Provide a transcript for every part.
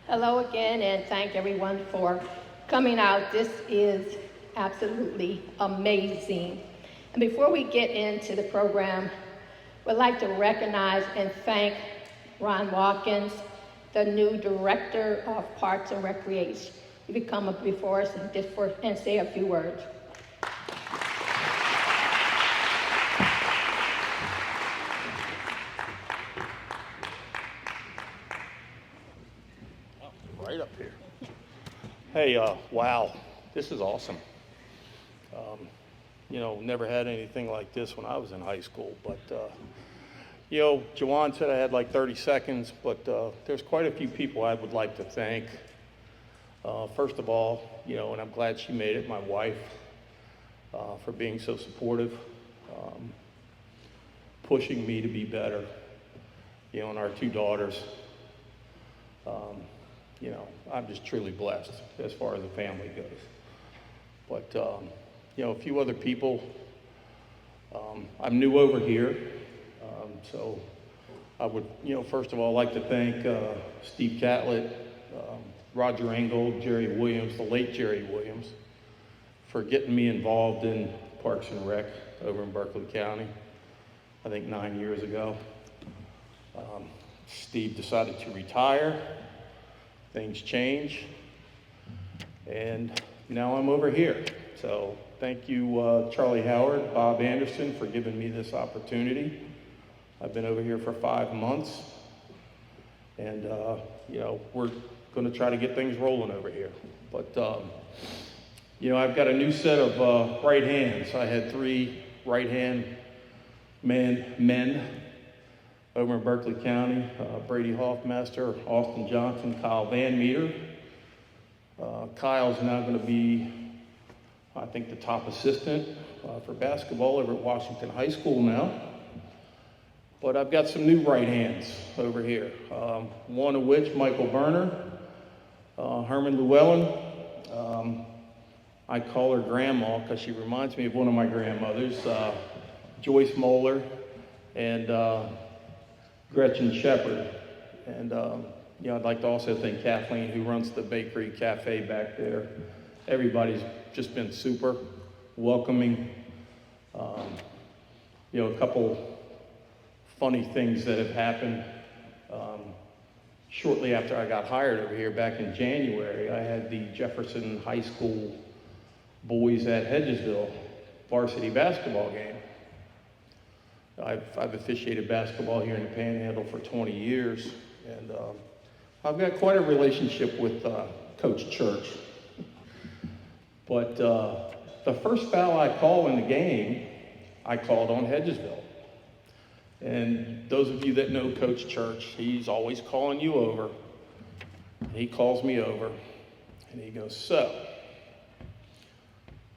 Hello again, and thank everyone for coming out. This is absolutely amazing. And before we get into the program, we'd like to recognize and thank Ron Watkins, the new Director of Parks and Recreation. He will come up before us and say a few words. Right up here. Hey, wow, this is awesome. Never had anything like this when I was in high school, but, Jawan said I had like 30 seconds, but there's quite a few people I would like to thank. First of all, and I'm glad she made it, my wife, for being so supportive, pushing me to be better, and our two daughters. I'm just truly blessed as far as the family goes. But, a few other people. I'm new over here, so I would, first of all, like to thank Steve Catlett, Roger Engel, Jerry Williams, the late Jerry Williams, for getting me involved in Parks and Rec over in Berkeley County, I think 9 years ago. Steve decided to retire. Things change, and now I'm over here. So thank you, Charlie Howard, Bob Anderson, for giving me this opportunity. I've been over here for 5 months, and we're going to try to get things rolling over here. But I've got a new set of right hands. I had 3 right-hand men over in Berkeley County, Brady Hoffmaster, Austin Johnson, Kyle Van Meter. Kyle's now going to be, I think, the top assistant for basketball over at Washington High School now. But I've got some new right hands over here. One of which, Michael Berner, Herman Llewellyn. I call her Grandma because she reminds me of one of my grandmothers, Joyce Moeller, and Gretchen Shepard. And, I'd like to also thank Kathleen, who runs the bakery cafe back there. Everybody's just been super welcoming. A couple funny things that have happened. Shortly after I got hired over here back in January, I had the Jefferson High School boys at Hedgesville varsity basketball game. I've officiated basketball here in the Panhandle for 20 years, and I've got quite a relationship with Coach Church. But the first foul I call in the game, I called on Hedgesville. And those of you that know Coach Church, he's always calling you over. He calls me over, and he goes, "So,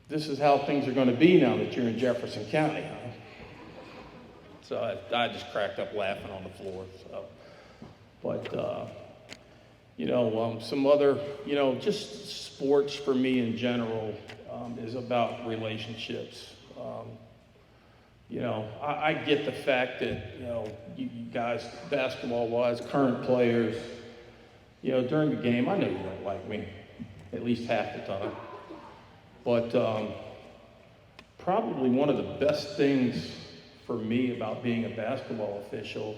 this is how things are going to be now that you're in Jefferson County, huh?" So I just cracked up laughing on the floor. So, but some other, just sports for me in general is about relationships. I get the fact that you guys, basketball-wise, current players, during the game, I know you don't like me, at least half the time. But probably one of the best things for me about being a basketball official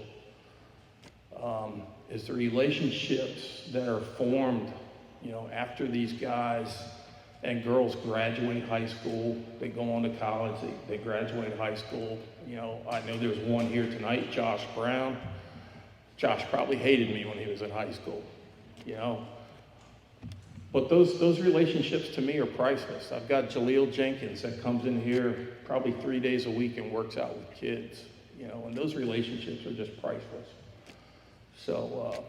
is the relationships that are formed, after these guys and girls graduate high school. They go on to college, they graduate high school. I know there's one here tonight, Josh Brown. Josh probably hated me when he was in high school, But those relationships to me are priceless. I've got Jaleel Jenkins that comes in here probably 3 days a week and works out with kids, and those relationships are just priceless. So,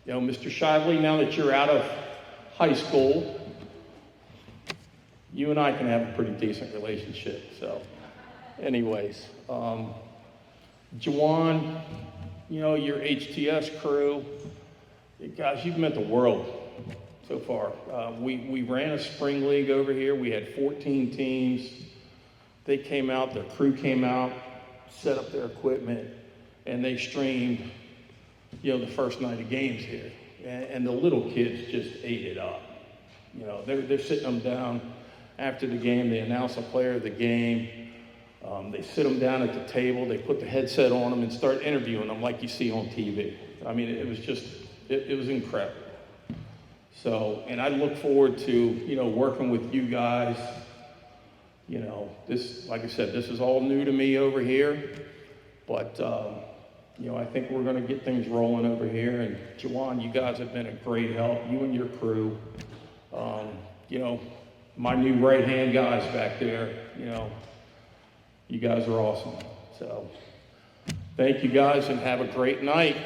Mr. Shively, now that you're out of high school, you and I can have a pretty decent relationship. So, anyways, Jawan, your HTS crew, guys, you've meant the world so far. We ran a spring league over here. We had 14 teams. They came out, their crew came out, set up their equipment, and they streamed, the first night of games here. and the little kids just ate it up. You know, they're sitting them down after the game. They announce a player of the game. They sit them down at the table. They put the headset on them and start interviewing them like you see on TV. I mean, it was just, it was incredible. So, and I look forward to, you know, working with you guys. You know, this, like I said, this is all new to me over here. But, you know, I think we're going to get things rolling over here. And Juwan, you guys have been a great help, you and your crew. You know, my new right-hand guys back there, you know, you guys are awesome. So, thank you guys and have a great night.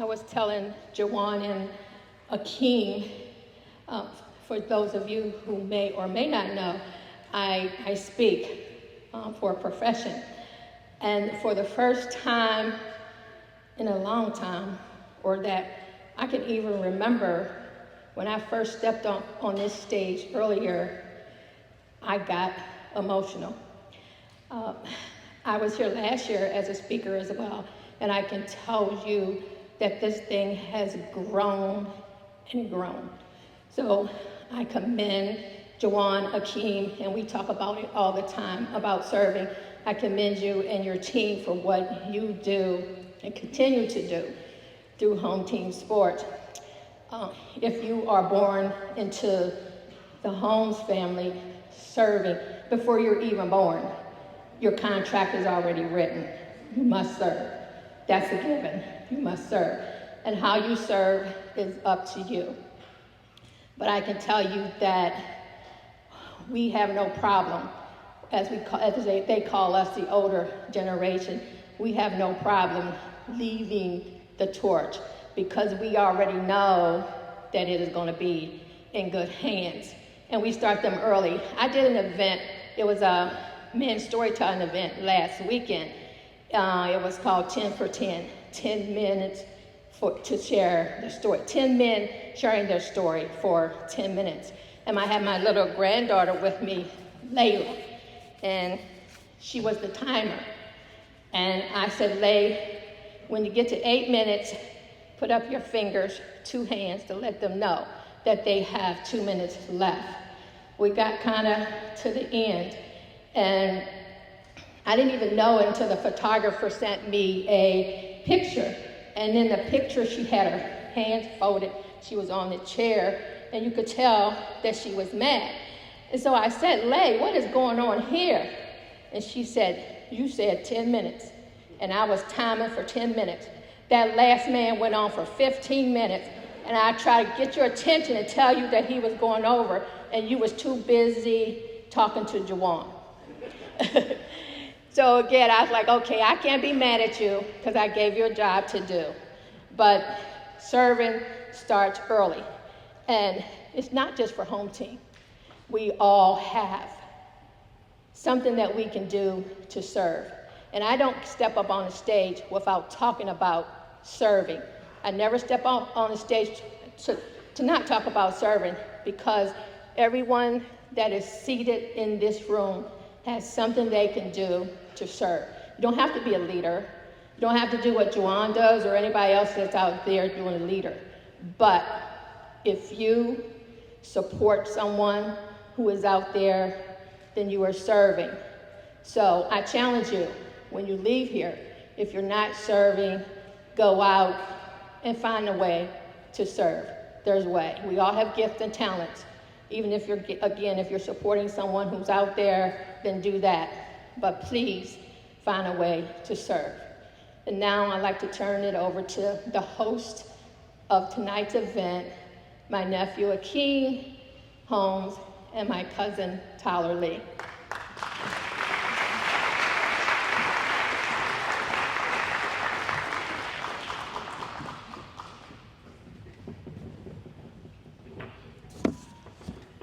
I was telling Juwan and Akeem, for those of you who may or may not know, I speak for a profession. And for the first time in a long time, or that I can even remember when I first stepped on this stage earlier, I got emotional. I was here last year as a speaker as well, and I can tell you that this thing has grown and grown. So I commend Juwan, Akeem, and we talk about it all the time, about serving. I commend you and your team for what you do and continue to do through home team sports. If you are born into the Holmes family, serving, before you're even born, your contract is already written. You must serve. That's a given. You must serve. And how you serve is up to you. But I can tell you that we have no problem, as they call us, the older generation, we have no problem leaving the torch because we already know that it is going to be in good hands. And we start them early. I did an event, it was a men's storytelling event last weekend. It was called 10 for 10, 10 minutes to share the story. 10 men sharing their story for 10 minutes. And I had my little granddaughter with me, Layla, and she was the timer. And I said, Lay, when you get to 8 minutes, put up your fingers, 2 hands, to let them know that they have 2 minutes left. We got kind of to the end, and I didn't even know until the photographer sent me a picture. And in the picture, she had her hands folded. She was on the chair, and you could tell that she was mad. And so I said, Lay, what is going on here? And she said, you said 10 minutes. And I was timing for 10 minutes. That last man went on for 15 minutes. And I tried to get your attention and tell you that he was going over, and you was too busy talking to Juwan. So again, I was like, okay, I can't be mad at you because I gave you a job to do. But serving starts early. And it's not just for home team. We all have something that we can do to serve. And I don't step up on the stage without talking about serving. I never step up on the stage to not talk about serving, because everyone that is seated in this room has something they can do to serve. You don't have to be a leader. You don't have to do what Juwan does or anybody else that's out there doing a leader. But if you support someone who is out there, then you are serving. So I challenge you, when you leave here, if you're not serving, go out and find a way to serve. There's a way. We all have gifts and talents. Even if you're, again, if you're supporting someone who's out there, then do that. But please find a way to serve. And now I'd like to turn it over to the host of tonight's event, my nephew Akeem, Holmes, and my cousin Tyler Lee.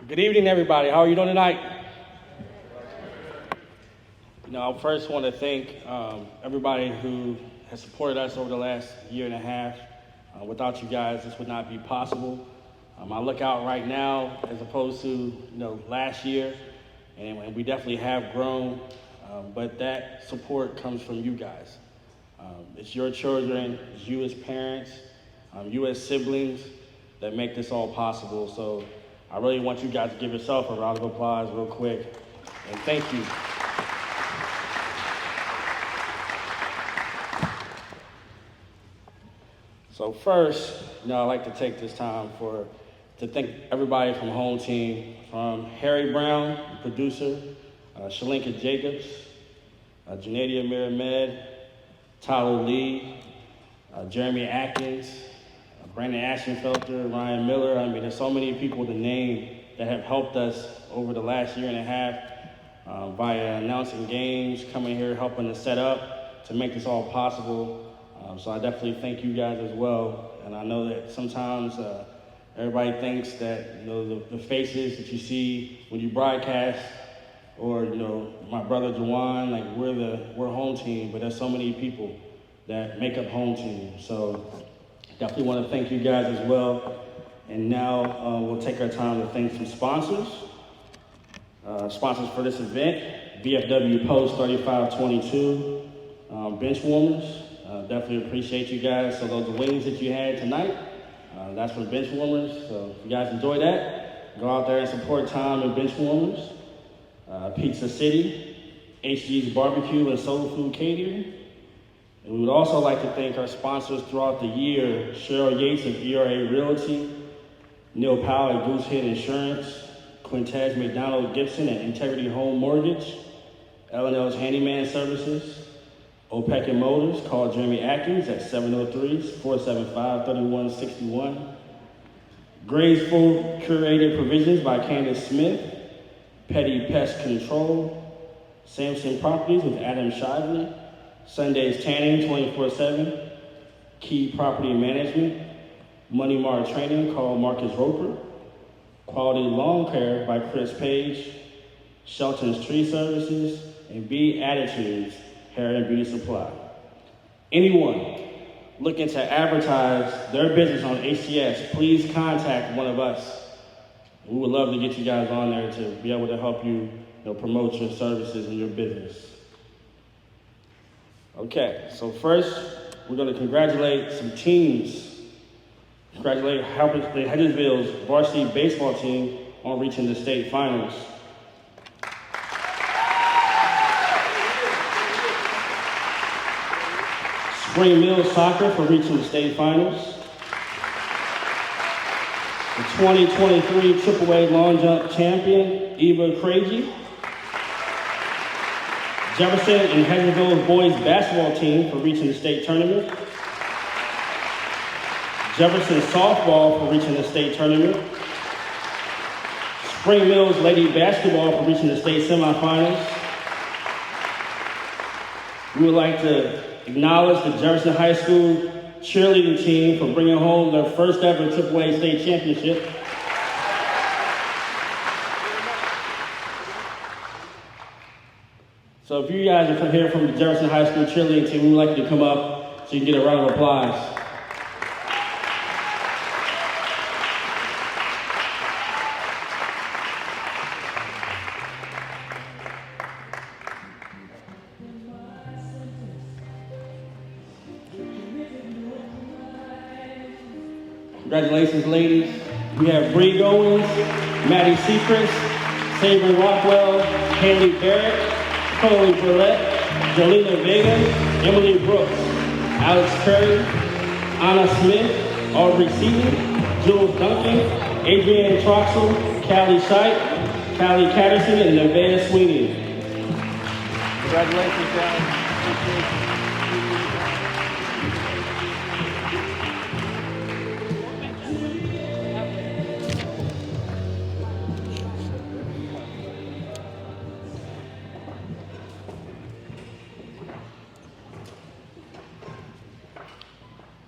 Good evening, everybody. How are you doing tonight? I first want to thank everybody who has supported us over the last year and a half. Without you guys, this would not be possible. I look out right now as opposed to last year, and we definitely have grown, but that support comes from you guys. It's your children, it's you as parents, you as siblings that make this all possible. So I really want you guys to give yourself a round of applause real quick, and thank you. So first, I'd like to take this time to thank everybody from home team, from Harry Brown, producer, Shalinka Jacobs, Janadia Miramed, Tyler Lee, Jeremy Atkins, Brandon Ashenfelter, Ryan Miller. I mean, there's so many people to name that have helped us over the last year and a half via announcing games, coming here, helping to set up to make this all possible. So I definitely thank you guys as well. And I know that sometimes everybody thinks that the faces that you see when you broadcast, or my brother Jawan, like we're home team, but there's so many people that make up home team. So definitely want to thank you guys as well. And now we'll take our time to thank some sponsors. Sponsors for this event: VFW Post 3522, Bench Warmers. Definitely appreciate you guys. So those wings that you had tonight, that's from Bench Warmers. So if you guys enjoy that, go out there and support Tom and Bench Warmers. Pizza City, HG's Barbecue and Soul Food Catering. And we would also like to thank our sponsors throughout the year: Cheryl Yates of ERA Realty, Neil Powell at Goosehead Insurance, Quintez McDonald Gibson at Integrity Home Mortgage, L&L's Handyman Services, Opec and Motors. Call Jeremy Atkins at 703-475-3161. Graceful Curated Provisions by Candace Smith, Petty Pest Control, Sampson Properties with Adam Shively, Sundays Tanning 24/7, Key Property Management, Money Mart Training. Call Marcus Roper, Quality Lawn Care by Chris Page, Shelton's Tree Services, and B Attitudes Hair and Beauty Supply. Anyone looking to advertise their business on HTS, please contact one of us. We would love to get you guys on there to be able to help you, promote your services and your business. Okay, so first, we're going to congratulate some teams. Congratulate Hedgesville's varsity baseball team on reaching the state finals. Spring Mills Soccer for reaching the state finals. The 2023 AAA long jump champion, Eva Craigie. Jefferson and Hedgesville's boys basketball team for reaching the state tournament. Jefferson softball for reaching the state tournament. Spring Mills lady basketball for reaching the state semifinals. We would like to acknowledge the Jefferson High School cheerleading team for bringing home their first ever AAA state championship. So if you guys are here from the Jefferson High School cheerleading team, we would like you to come up so you can get a round of applause. Congratulations, ladies. We have Bree Goins, Maddie Sechrist, Sabre Rockwell, Haley Barrett, Chloe Burlett, Jolena Vega, Emily Brooks, Alex Curry, Anna Smith, Aubrey Seaton, Jules Duncan, Adrienne Troxel, Callie Scheidt, Callie Catterson, and Nevaeh Sweeney. Congratulations, guys.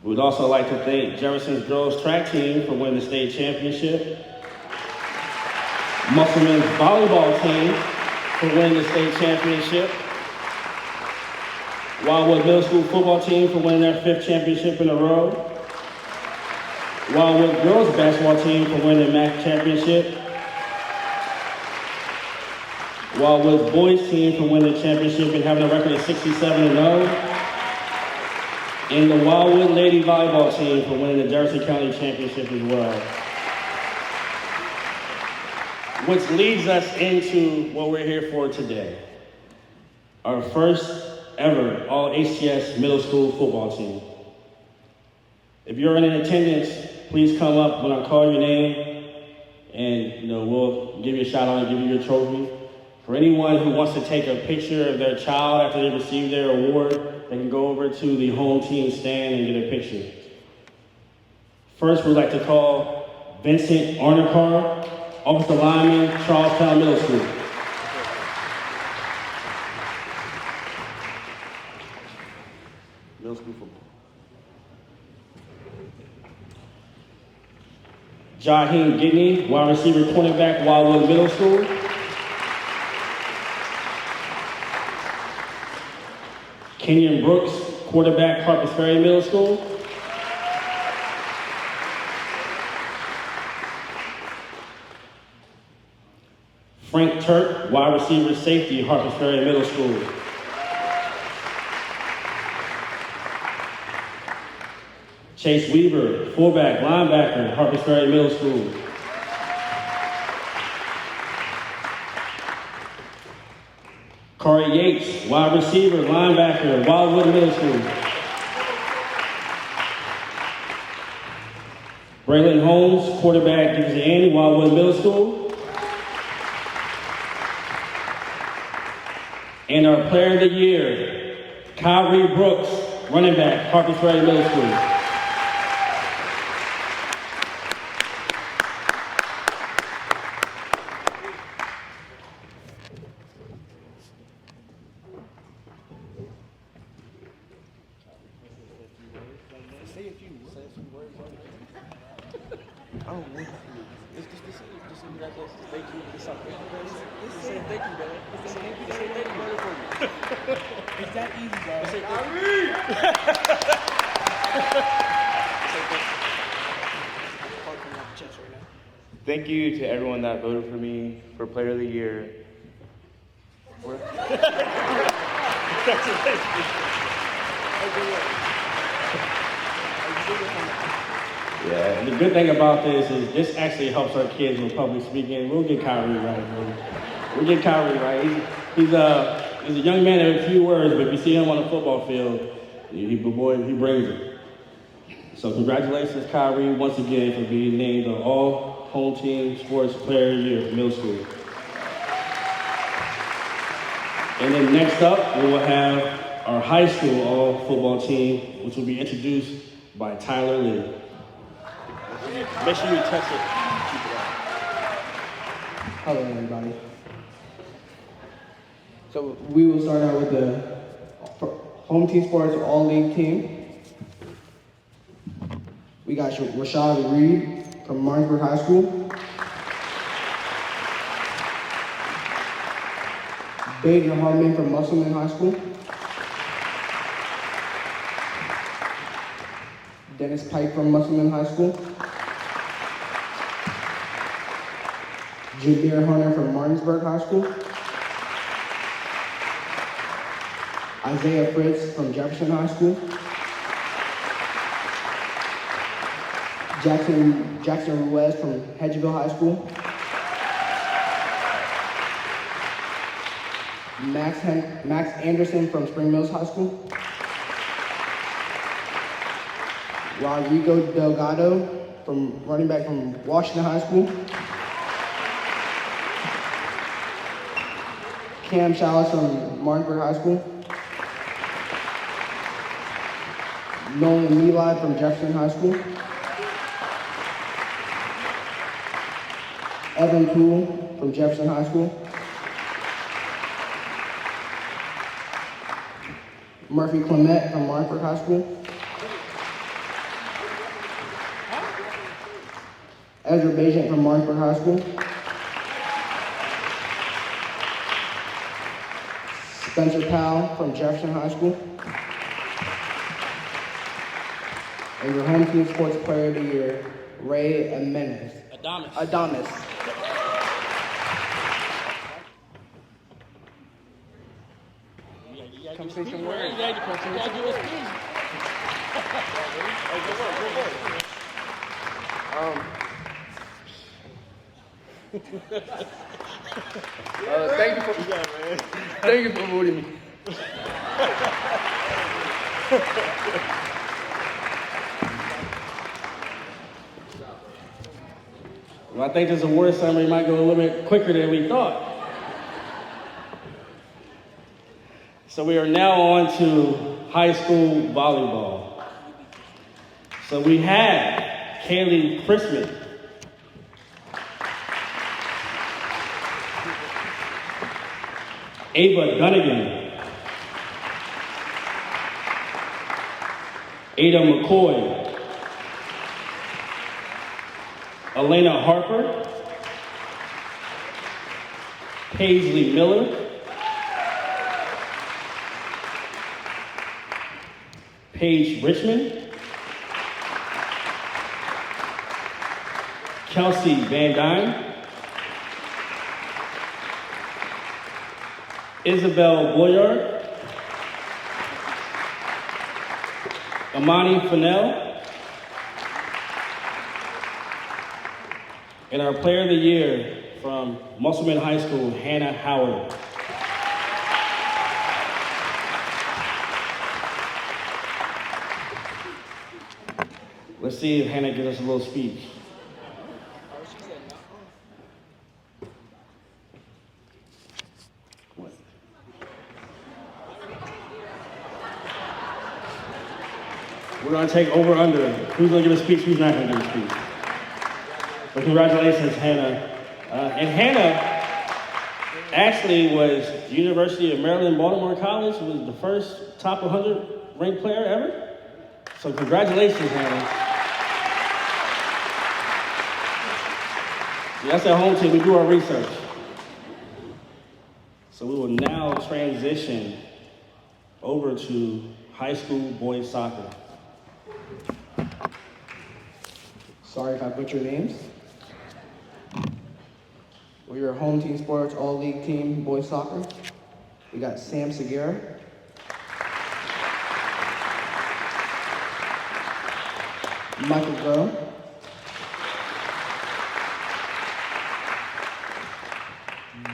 We would also like to thank Jefferson's girls track team for winning the state championship, Musselman's volleyball team for winning the state championship, Wildwood Middle School football team for winning their 5th championship in a row, Wildwood girls basketball team for winning the MAC championship. Wildwood boys team for winning the championship and having a record of 67-0. And the Wildwood lady volleyball team for winning the Jefferson County championship as well. Which leads us into what we're here for today. Our first ever all HTS middle school football team. If you're in attendance, please come up when I call your name and we'll give you a shout out and give you your trophy. For anyone who wants to take a picture of their child after they receive their award, they can go over to the home team stand and get a picture. First, we'd like to call Vincent Arnicar, Officer Lineman, Charlestown Middle School. Middle school football. Jaheem Gidney, wide receiver, cornerback, Wildwood Middle School. Kenyon Brooks, quarterback, Harpers Ferry Middle School. Frank Turk, wide receiver, safety, Harpers Ferry Middle School. Chase Weaver, fullback, linebacker, Harpers Ferry Middle School. Corey Yates, wide receiver, linebacker, Wildwood Middle School. Braylon Holmes, quarterback, Gibson Andy, Wildwood Middle School. And our player of the year, Kyrie Brooks, running back, Harpers Ferry Middle School. It's that easy, bro. Thank you to everyone that voted for me for Player of the Year. Yeah, and the good thing about this is this actually helps our kids with public speaking. We'll get Kyrie right, man. We'll get Kyrie right. He's a young man of a few words, but if you see him on the football field, he brings it. So congratulations, Kyrie, once again for being named the All-Home Team Sports Player of the Year for middle school. And then next up, we will have our high school all-football team, which will be introduced by Tyler Lee. Make sure you touch it. Keep it up. Hello, everybody. So we will start out with the home team sports all-league team. We got Rashad Reed from Martinsburg High School. Baden Hartman from Musselman High School. Dennis Pike from Musselman High School. Jameer Hunter from Martinsburg High School. Isaiah Fritz from Jefferson High School. Jackson Ruiz from Hedgeville High School. Max Anderson from Spring Mills High School. Rodrigo Delgado from running back from Washington High School. Cam Chalice from Martinsburg High School. Nolan Levi from Jefferson High School. Evan Poole from Jefferson High School. Murphy Clement from Martinsburg High School. Ezra Bajent from Martinsburg High School. Spencer Powell from Jefferson High School. And your home team sports player of the year, Ray Amenes. Adamas. Come say some words. Thank you for voting me. Well, I think this award ceremony might go a little bit quicker than we thought. So we are now on to high school volleyball. So we have Kaylee Christman. Ava Dunnigan. Ada McCoy. Elena Harper. Paisley Miller. Paige Richmond. Kelsey Van Dyne. Isabel Boyard. Amani Fennell. And our player of the year from Musselman High School, Hannah Howard. Let's see if Hannah gives us a little speech. We're going to take over under. Who's going to give a speech? Who's not going to give a speech? But congratulations, Hannah. And Hannah actually was University of Maryland, Baltimore College, was the first top 100 ranked player ever. So congratulations, Hannah. See, that's our home team. We do our research. So we will now transition over to high school boys soccer. Sorry if I butchered names. We're your home team sports all-league team boys soccer. We got Sam Segura. Michael Groh.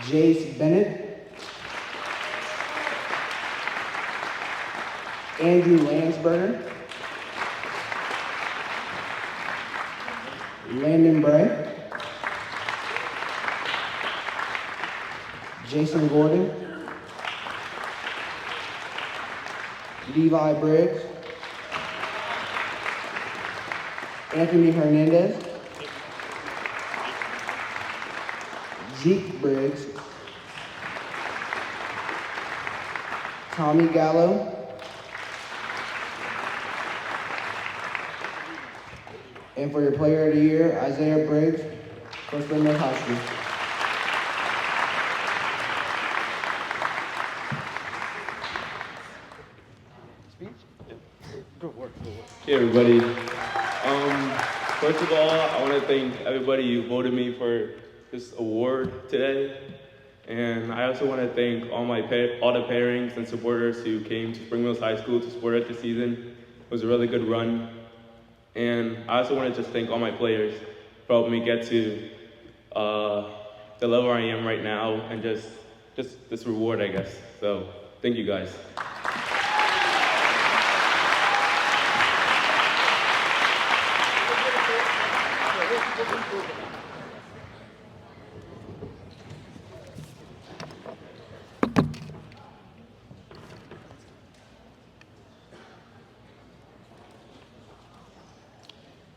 Jace Bennett. Andrew Landsberger. Landon Bray. Jason Gordon. Levi Briggs. Anthony Hernandez. Zeke Briggs. Tommy Gallo. And for your player of the year, Isaiah Briggs, First Middle High School. Hey everybody. First of all, I want to thank everybody who voted me for this award today. And I also want to thank all the parents and supporters who came to Spring Mills High School to support us this season. It was a really good run. And I also want to just thank all my players for helping me get to the level I am right now and just this reward, I guess. So thank you guys.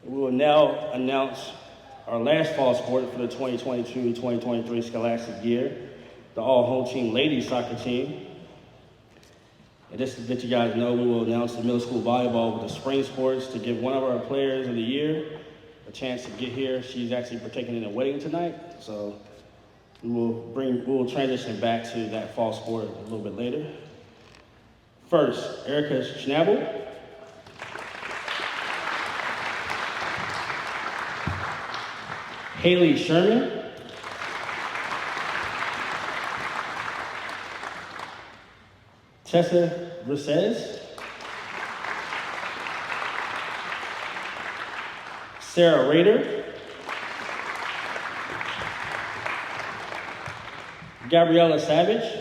We will now announce our last fall sport for the 2022-2023 scholastic year, the all-home team ladies soccer team. And just to let you guys know, we will announce the middle school volleyball with the spring sports to give one of our players of the year a chance to get here. She's actually partaking in a wedding tonight, so we will transition back to that fall sport a little bit later. First, Erica Schnabel. Haley Sherman. Tessa Brissez. Sarah Rader. Gabriella Savage.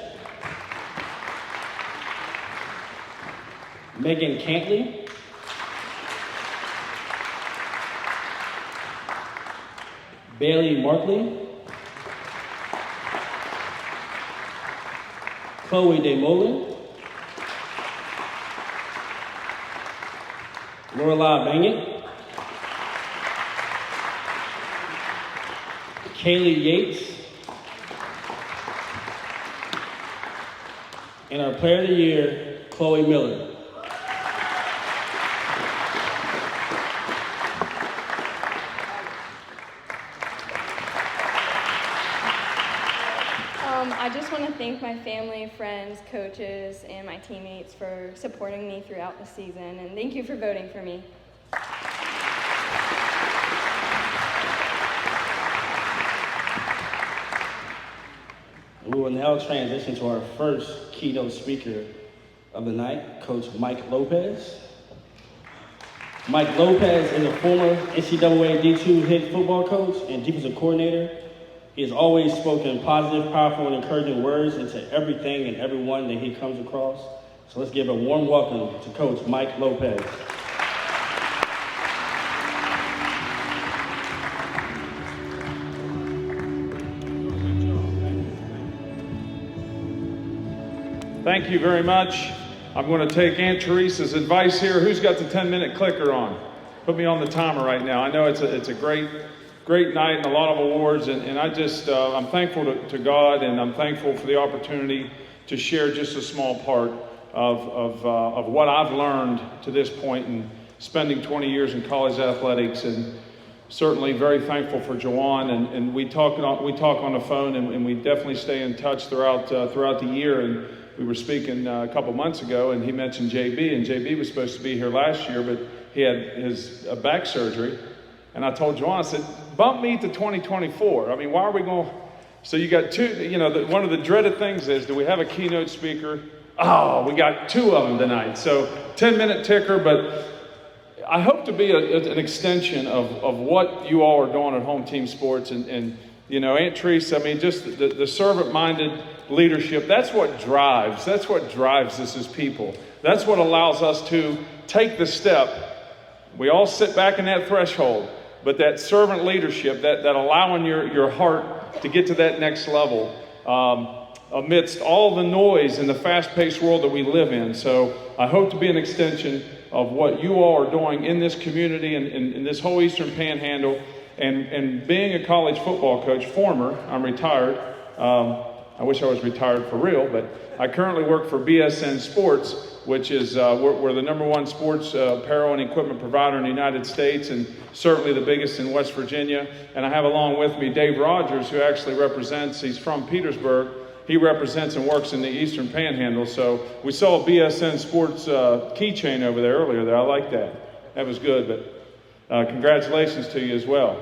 Megan Cantley. Bailey Markley. Chloe DeMolin. Lorelai Bangett. Kaylee Yates. And our Player of the Year, Chloe Miller. I just want to thank my family, friends, coaches, and my teammates for supporting me throughout the season, and thank you for voting for me. We will now transition to our first keynote speaker of the night, Coach Mike Lopez. Mike Lopez is a former NCAA D2 head football coach and defensive coordinator. He has always spoken positive, powerful, and encouraging words into everything and everyone that he comes across. So let's give a warm welcome to Coach Mike Lopez. Thank you very much. I'm going to take Aunt Teresa's advice here. Who's got the 10-minute clicker on? Put me on the timer right now. I know it's a great night and a lot of awards, and I'm thankful to God, and I'm thankful for the opportunity to share just a small part of what I've learned to this point in spending 20 years in college athletics, and certainly very thankful for Jawan, and we talk on the phone, and we definitely stay in touch throughout the year. And we were speaking a couple months ago, and he mentioned JB, and JB was supposed to be here last year, but he had his back surgery. And I told Jawan, I said, bump me to 2024. I mean, why are we going? So you got two, one of the dreaded things is, do we have a keynote speaker? Oh, we got two of them tonight. So 10-minute ticker, but I hope to be an extension of what you all are doing at Home Team Sports. And Aunt Teresa, I mean, just the servant-minded leadership, that's what drives us as people. That's what allows us to take the step. We all sit back in that threshold, but that servant leadership, that allowing your heart to get to that next level, amidst all the noise and the fast-paced world that we live in. So I hope to be an extension of what you all are doing in this community and in this whole Eastern Panhandle. And being a college football coach, I'm retired. I wish I was retired for real, but I currently work for BSN Sports, which is, we're the #1 sports apparel and equipment provider in the United States, and certainly the biggest in West Virginia. And I have along with me Dave Rogers, who actually he's from Petersburg. He represents and works in the Eastern Panhandle. So we saw a BSN Sports keychain over there earlier there. I like that. That was good, but congratulations to you as well.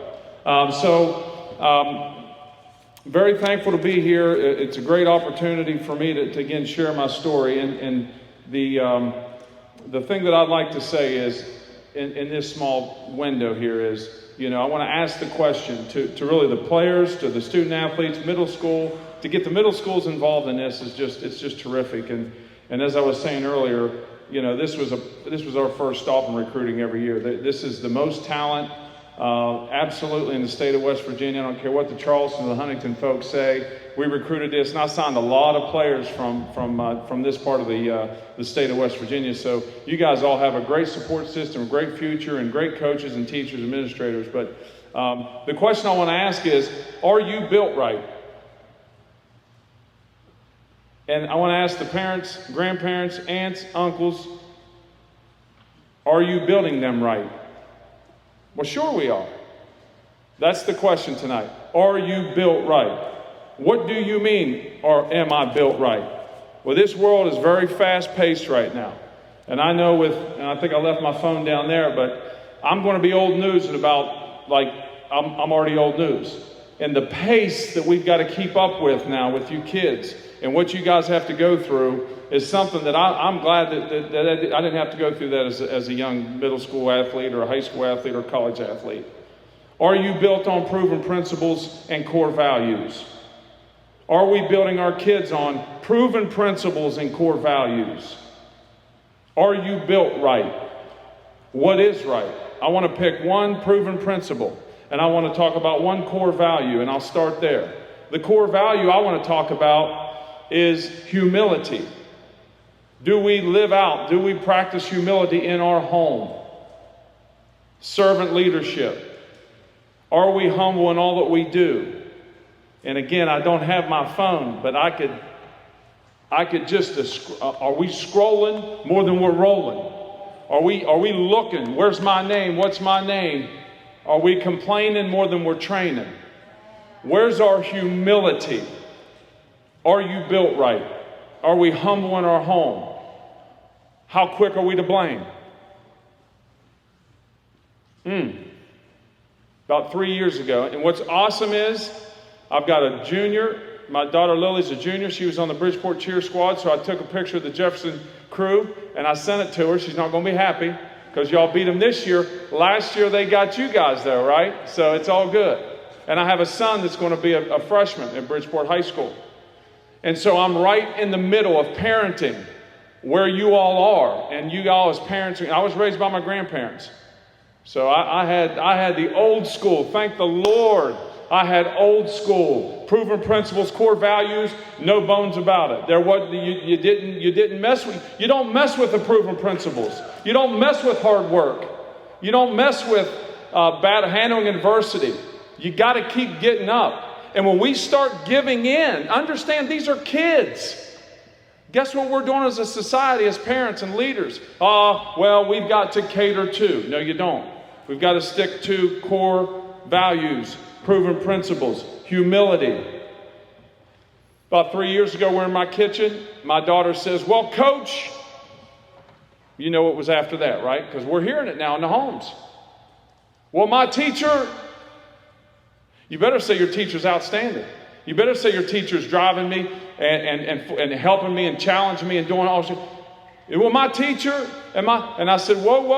Very thankful to be here. It's a great opportunity for me to again share my story. And the thing that I'd like to say is, in this small window here is, I want to ask the question to really the players, to the student athletes, middle school, to get the middle schools involved in this it's just terrific. And as I was saying earlier, this was our first stop in recruiting every year. This is the most talent. Absolutely in the state of West Virginia. I don't care what the Charleston or the Huntington folks say. We recruited this, and I signed a lot of players from this part of the state of West Virginia. So you guys all have a great support system, a great future, and great coaches and teachers, administrators. But the question I want to ask is, are you built right? And I want to ask the parents, grandparents, aunts, uncles, are you building them right? Well, sure we are. That's the question tonight. Are you built right? What do you mean, or am I built right? Well, this world is very fast-paced right now. And I know and I think I left my phone down there, but I'm going to be old news in about, I'm already old news. And the pace that we've got to keep up with now with you kids and what you guys have to go through is something that I'm glad that I didn't have to go through that as a young middle school athlete or a high school athlete or a college athlete. Are you built on proven principles and core values? Are we building our kids on proven principles and core values? Are you built right? What is right? I want to pick one proven principle, and I want to talk about one core value, and I'll start there. The core value I want to talk about is humility. Do we live out, do we practice humility in our home? Servant leadership. Are we humble in all that we do? And again, I don't have my phone, but I could just, are we scrolling more than we're rolling? Are we looking? Where's my name? What's my name? Are we complaining more than we're training? Where's our humility? Are you built right? Are we humble in our home? How quick are we to blame? About 3 years ago. And what's awesome is I've got a junior. My daughter Lily's a junior. She was on the Bridgeport cheer squad. So I took a picture of the Jefferson crew and I sent it to her. She's not going to be happy because y'all beat them this year. Last year they got you guys though, right? So it's all good. And I have a son that's going to be a freshman at Bridgeport High School. And so I'm right in the middle of parenting where you all are. And you all as parents, I was raised by my grandparents. So I had the old school, thank the Lord. I had old school, proven principles, core values, no bones about it. There was you didn't mess with. You don't mess with the proven principles. You don't mess with hard work. You don't mess with bad handling adversity. You got to keep getting up. And when we start giving in, understand these are kids. Guess what we're doing as a society, as parents and leaders? Well, we've got to cater to. No, you don't. We've got to stick to core values, proven principles, humility. About 3 years ago, we're in my kitchen. My daughter says, well, Coach, you know what was after that, right? Because we're hearing it now in the homes. Well, my teacher, you better say your teacher's outstanding. You better say your teacher's driving me and helping me and challenging me and doing all this. Well, my teacher and I said, whoa,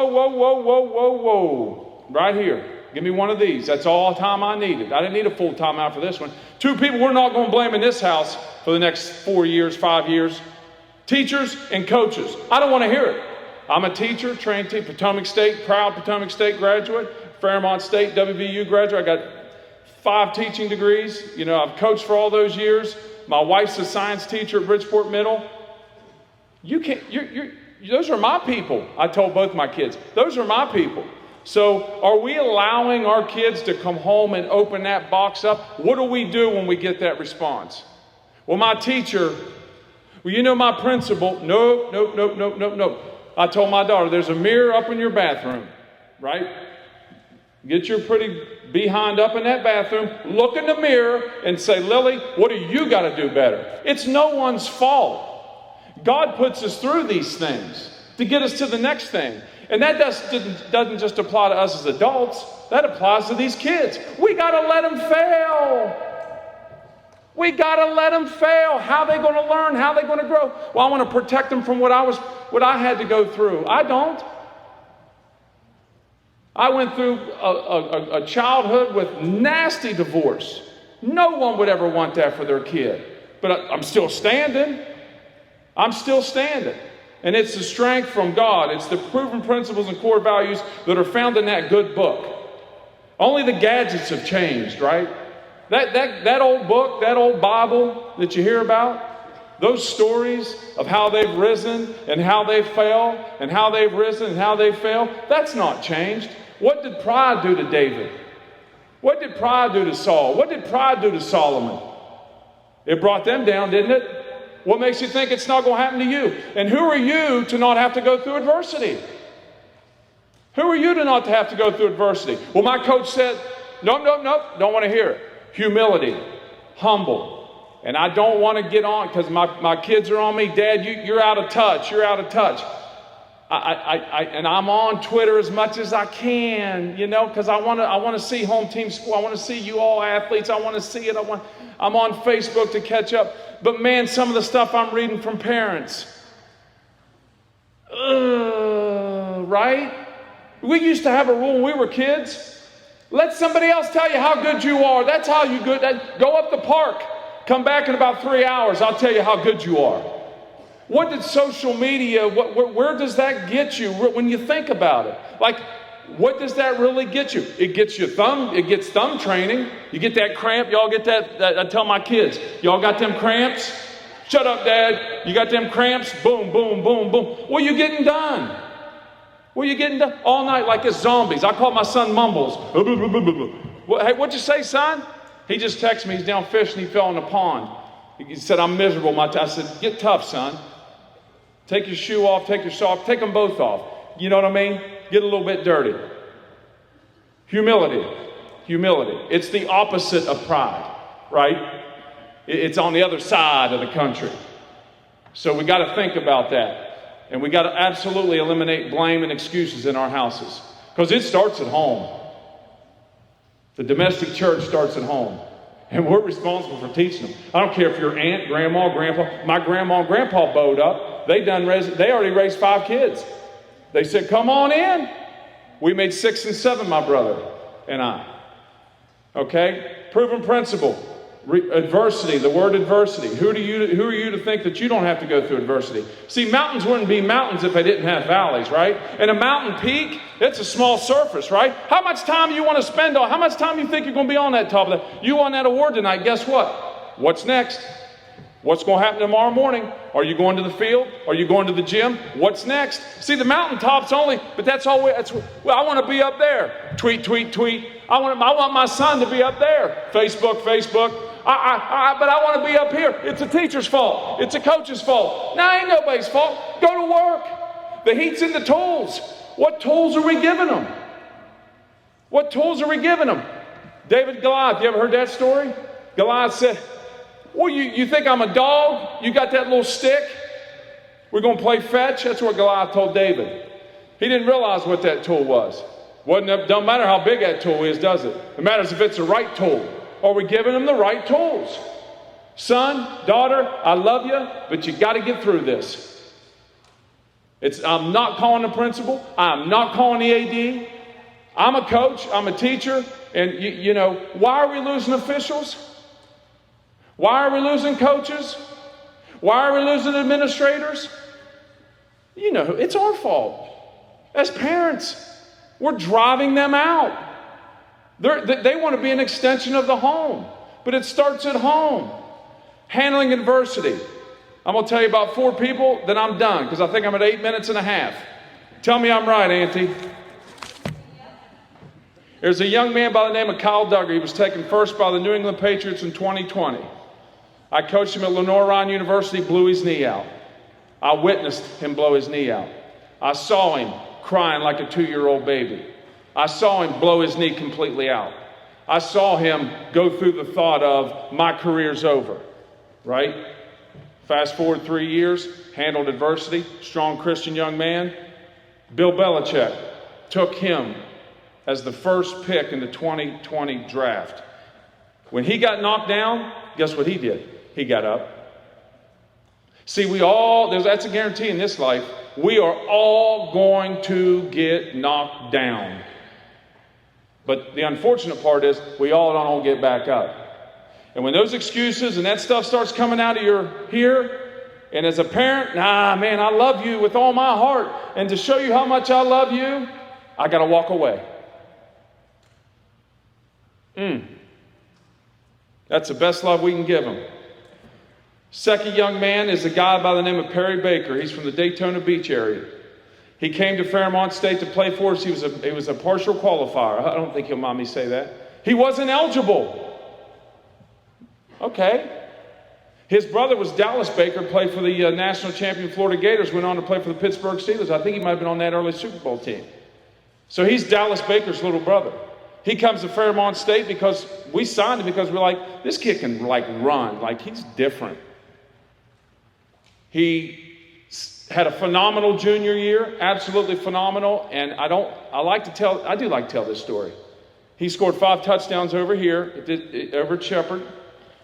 right here. Give me one of these. That's all the time I needed. I didn't need a full time out for this one. 2 people we're not going to blame in this house for the next 4 years, 5 years. Teachers and coaches. I don't want to hear it. I'm a teacher, trained teacher, Potomac State, proud Potomac State graduate, Fairmont State, WVU graduate. I got 5 teaching degrees. You know, I've coached for all those years. My wife's a science teacher at Bridgeport Middle. Those are my people. I told both my kids, those are my people. So are we allowing our kids to come home and open that box up? What do we do when we get that response? Well, my teacher, well, you know my principal. Nope. I told my daughter, there's a mirror up in your bathroom, right? Get your pretty behind up in that bathroom, look in the mirror and say, Lily, what do you got to do better? It's no one's fault. God puts us through these things to get us to the next thing. And that doesn't just apply to us as adults. That applies to these kids. We got to let them fail. We got to let them fail. How are they going to learn? How are they going to grow? Well, I want to protect them from what I had to go through. I don't. I went through a childhood with nasty divorce. No one would ever want that for their kid. But I'm still standing. I'm still standing. And it's the strength from God. It's the proven principles and core values that are found in that good book. Only the gadgets have changed, right? That old book, that old Bible that you hear about, those stories of how they've risen and how they fell and how they've risen and how they fell, that's not changed. What did pride do to David? What did pride do to Saul? What did pride do to Solomon? It brought them down, didn't it? What makes you think it's not going to happen to you? And who are you to not have to go through adversity? Who are you to not have to go through adversity? Well, my coach said, nope, don't want to hear it. Humility, humble. And I don't want to get on because my kids are on me. Dad, you're out of touch. You're out of touch. And I'm on Twitter as much as I can, you know, because I want to see home team school. I want to see you all athletes. I want to see it. I'm on Facebook to catch up. But man, some of the stuff I'm reading from parents, right? We used to have a rule when we were kids. Let somebody else tell you how good you are. That's how you good. Go up the park. Come back in about 3 hours. I'll tell you how good you are. What did social media, where does that get you when you think about it? Like, what does that really get you? It gets thumb training. You get that cramp. Y'all get that? I tell my kids, y'all got them cramps? Shut up, Dad. You got them cramps? Boom, boom, boom, boom. What are you getting done? What are you getting done? All night like it's zombies. I call my son Mumbles. Hey, what'd you say, son? He just texted me. He's down fishing. He fell in the pond. He said, I'm miserable. I said, get tough, son. Take your shoe off, take your sock, take them both off. You know what I mean? Get a little bit dirty. Humility. It's the opposite of pride, right? It's on the other side of the country. So we got to think about that. And we got to absolutely eliminate blame and excuses in our houses. Because it starts at home. The domestic church starts at home. And we're responsible for teaching them. I don't care if you're aunt, grandma, grandpa. My grandma and grandpa bowed up. They already raised 5 kids. They said, come on in. We made 6 and 7, my brother and I. Okay? Proven principle. Adversity, the word adversity. Who are you to think that you don't have to go through adversity? See, mountains wouldn't be mountains if they didn't have valleys, right? And a mountain peak, it's a small surface, right? How much time you want to spend on, how much time you think you're going to be on that top of that? You won that award tonight, guess what? What's next? What's going to happen tomorrow morning? Are you going to the field? Are you going to the gym? What's next? See, the mountaintops only, but that's all. I want to be up there. Tweet. I want my son to be up there. Facebook. But I want to be up here. It's a teacher's fault. It's a coach's fault. No, ain't nobody's fault. Go to work. The heat's in the tools. What tools are we giving them? David Goliath, you ever heard that story? Goliath said, well, you think I'm a dog? You got that little stick? We're going to play fetch? That's what Goliath told David. He didn't realize what that tool was. Don't matter how big that tool is, does it? It matters if it's the right tool. Are we giving them the right tools? Son, daughter, I love you, but you got to get through this. I'm not calling the principal. I'm not calling the AD. I'm a coach. I'm a teacher. And, you know, why are we losing officials? Why are we losing coaches? Why are we losing administrators? You know, it's our fault. As parents, we're driving them out. They want to be an extension of the home, but it starts at home. Handling adversity. I'm going to tell you about 4 people, then I'm done, because I think I'm at 8 minutes and a half. Tell me I'm right, Auntie. There's a young man by the name of Kyle Duggar. He was taken first by the New England Patriots in 2020. I coached him at Lenore University, blew his knee out. I witnessed him blow his knee out. I saw him crying like a 2-year-old baby. I saw him blow his knee completely out. I saw him go through the thought of, my career's over, right? Fast forward 3 years, handled adversity, strong Christian young man. Bill Belichick took him as the first pick in the 2020 draft. When he got knocked down, guess what he did? He got up. See, that's a guarantee in this life. We are all going to get knocked down. But the unfortunate part is we all don't get back up. And when those excuses and that stuff starts coming out of your ear, and as a parent, man, I love you with all my heart. And to show you how much I love you, I got to walk away. That's the best love we can give them. Second young man is a guy by the name of Perry Baker. He's from the Daytona Beach area. He came to Fairmont State to play for us. He was a partial qualifier. I don't think he'll mind me say that. He wasn't eligible. Okay. His brother was Dallas Baker, played for the national champion Florida Gators, went on to play for the Pittsburgh Steelers. I think he might have been on that early Super Bowl team. So he's Dallas Baker's little brother. He comes to Fairmont State because we signed him because we're like, this kid can run. He's different. He Had a phenomenal junior year, absolutely phenomenal. And I do like to tell this story. He scored 5 touchdowns over here, over at Shepherd.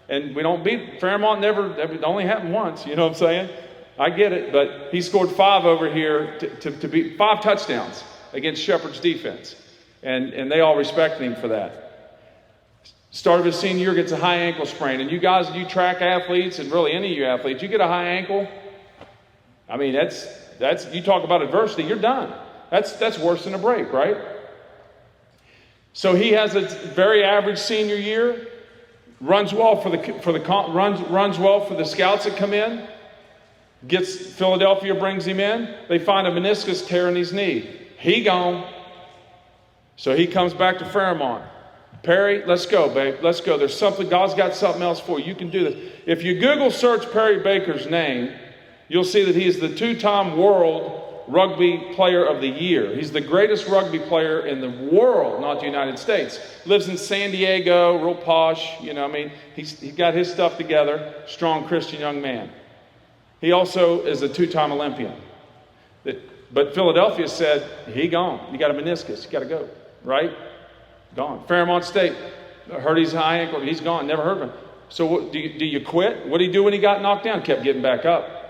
And we don't beat Fairmont, it only happened once, you know what I'm saying? I get it, but he scored 5 over here to beat 5 touchdowns against Shepherd's defense. And they all respected him for that. Start of his senior year, gets a high ankle sprain. And you guys, you track athletes, and really any of you athletes, you get a high ankle, I mean, that's you talk about adversity, you're done. That's worse than a break, right? So he has a very average senior year, runs well runs well for the scouts that come in. Philadelphia brings him in. They find a meniscus tear in his knee. He gone. So he comes back to Fairmont. Perry, let's go, babe. Let's go. There's something, God's got something else for you. You can do this. If you Google search Perry Baker's name, you'll see that he is the 2-time world rugby player of the year. He's the greatest rugby player in the world, not the United States. Lives in San Diego, real posh, you know, I mean, he got his stuff together, strong Christian young man. He also is a 2-time Olympian. But Philadelphia said, he gone. You got a meniscus, you got to go, right? Gone. Fairmont State, hurt his high ankle, he's gone, never heard of him. So do you quit? What did he do when he got knocked down? Kept getting back up.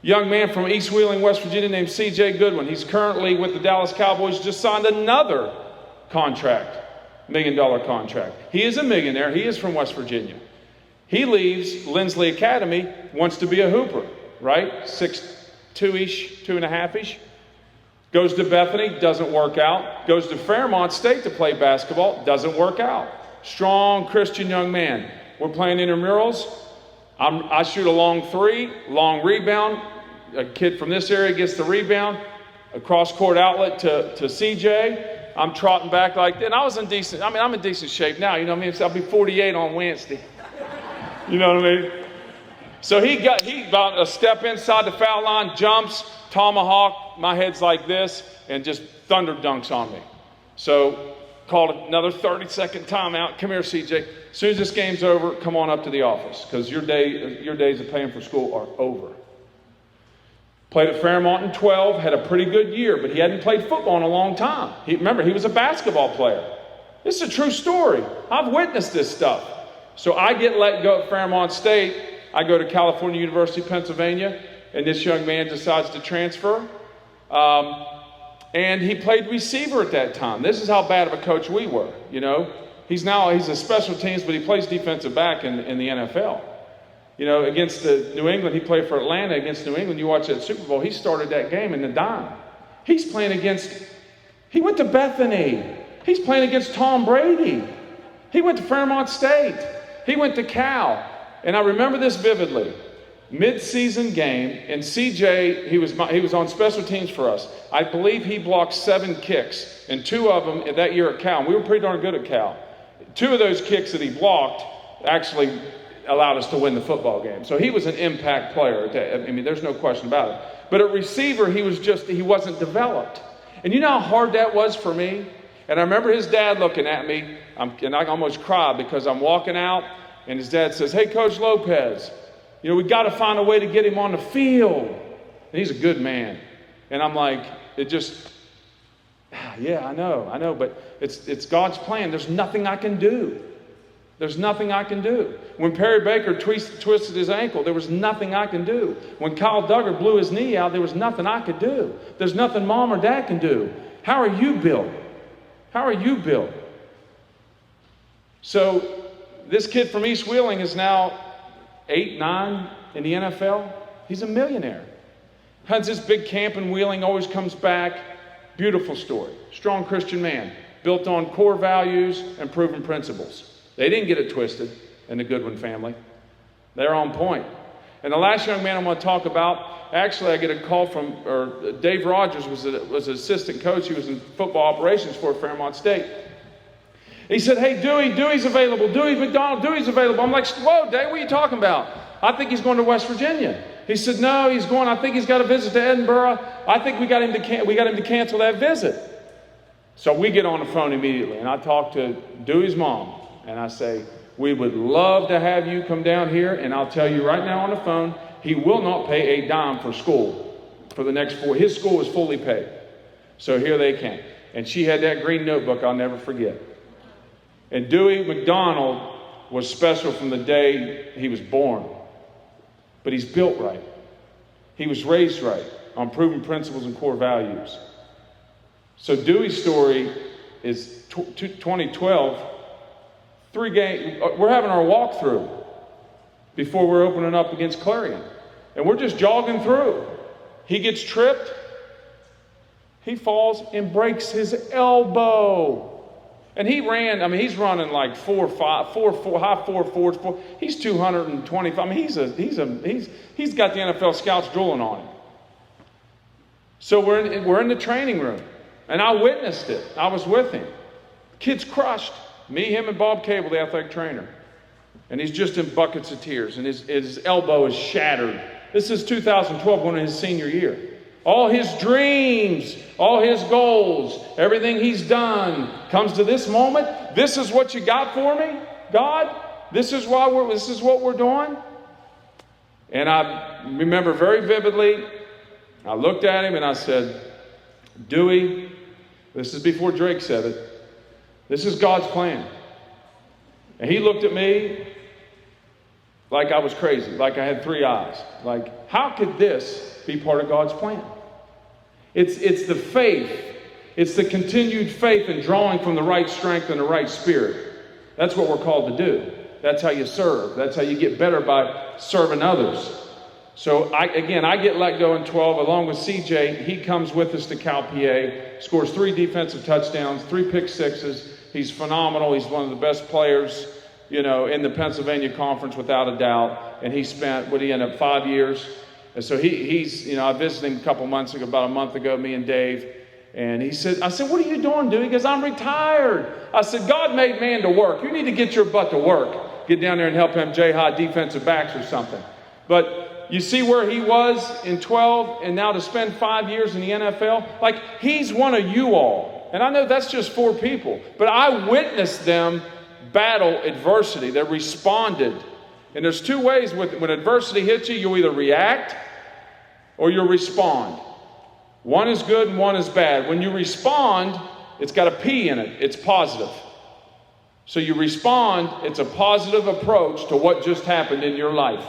Young man from East Wheeling, West Virginia named C.J. Goodwin. He's currently with the Dallas Cowboys, just signed another contract, $1 million contract. He is a millionaire. He is from West Virginia. He leaves Lindsley Academy, wants to be a hooper, right? 6'2"-ish, 2.5-ish. Goes to Bethany, doesn't work out. Goes to Fairmont State to play basketball, doesn't work out. Strong Christian young man. We're playing intramurals. I shoot a long 3, long rebound. A kid from this area gets the rebound. A cross-court outlet to CJ. I'm trotting back like that. And I'm in decent shape now. You know what I mean? I'll be 48 on Wednesday. You know what I mean? So he about a step inside the foul line, jumps, tomahawk. My head's like this, and just thunder dunks on me. So called another 30-second timeout. Come here, CJ. As soon as this game's over, come on up to the office, because your days of paying for school are over. Played at Fairmont in 12, had a pretty good year, but he hadn't played football in a long time. Remember, he was a basketball player. This is a true story. I've witnessed this stuff. So I get let go at Fairmont State. I go to California University, Pennsylvania, and this young man decides to transfer. And he played receiver at that time. This is how bad of a coach we were, you know. He's a special teams, but he plays defensive back in the NFL. You know, against the New England, he played for Atlanta against New England. You watch that Super Bowl, he started that game in the dime. He went to Bethany. He's playing against Tom Brady. He went to Fairmont State. He went to Cal. And I remember this vividly. Mid-season game, and CJ, he was on special teams for us. I believe he blocked 7 kicks, and 2 of them that year at Cal. And we were pretty darn good at Cal. 2 of those kicks that he blocked actually allowed us to win the football game. So he was an impact player. I mean, there's no question about it. But at receiver, he wasn't developed. And you know how hard that was for me? And I remember his dad looking at me, and I almost cried because I'm walking out, and his dad says, "Hey, Coach Lopez, you know, we got to find a way to get him on the field." And he's a good man. And I'm like, yeah, I know, but it's God's plan. There's nothing I can do. There's nothing I can do. When Perry Baker twisted his ankle, there was nothing I can do. When Kyle Duggar blew his knee out, there was nothing I could do. There's nothing Mom or Dad can do. How are you built? How are you built? So this kid from East Wheeling is now 8, 9 in the NFL. He's a millionaire. Has this big camp in Wheeling, always comes back. Beautiful story. Strong Christian man, built on core values and proven principles. They didn't get it twisted in the Goodwin family. They're on point. And the last young man I want to talk about, actually I get a call from Dave Rogers was an assistant coach. He was in football operations for Fairmont State. He said, "Hey, Dewey's available. Dewey McDonald, Dewey's available." I'm like, "Whoa, Dave, what are you talking about?" "I think he's going to West Virginia." He said, "No, I think he's got a visit to Edinburgh. I think we got him to cancel that visit." So we get on the phone immediately, and I talk to Dewey's mom, and I say, "We would love to have you come down here, and I'll tell you right now on the phone, He will not pay a dime for school for the next 4. His school is fully paid. So here they came. And she had that green notebook I'll never forget. And Dewey McDonald was special from the day he was born. But he's built right. He was raised right on proven principles and core values. So Dewey's story is 2012, 3 games. We're having our walkthrough before we're opening up against Clarion. And we're just jogging through. He gets tripped. He falls and breaks his elbow. And he ran, I mean, he's running like 4.5, high 4.4s. He's 225. I mean, he's got the NFL scouts drooling on him. So we're in the training room, and I witnessed it. I was with him. Kid's crushed. Me, him, and Bob Cable, the athletic trainer. And he's just in buckets of tears, and his elbow is shattered. This is 2012, going into his senior year. All his dreams, all his goals, everything he's done comes to this moment. This is what you got for me, God? This is what we're doing? And I remember very vividly, I looked at him and I said, Dewey, this is before Drake said it, this is God's plan. And he looked at me like I was crazy, like I had 3 eyes. Like, how could this be part of God's plan? It's the faith. It's the continued faith in drawing from the right strength and the right spirit. That's what we're called to do. That's how you serve. That's how you get better, by serving others. So I get let go in 12 along with CJ. He comes with us to Cal PA, scores 3 defensive touchdowns, 3 pick sixes. He's phenomenal. He's one of the best players, in the Pennsylvania Conference without a doubt. And he spent, he end up 5 years? And so he's, I visited him about a month ago, me and Dave. And I said, what are you doing, dude? He goes, I'm retired. I said, God made man to work. You need to get your butt to work. Get down there and help him jihad defensive backs or something. But you see where he was in 12 and now to spend 5 years in the NFL? Like, he's one of you all. And I know that's just 4 people. But I witnessed them battle adversity. They responded. And there's 2 ways when adversity hits you. You'll either react or you'll respond. One is good and one is bad. When you respond, it's got a P in it. It's positive. So you respond, it's a positive approach to what just happened in your life.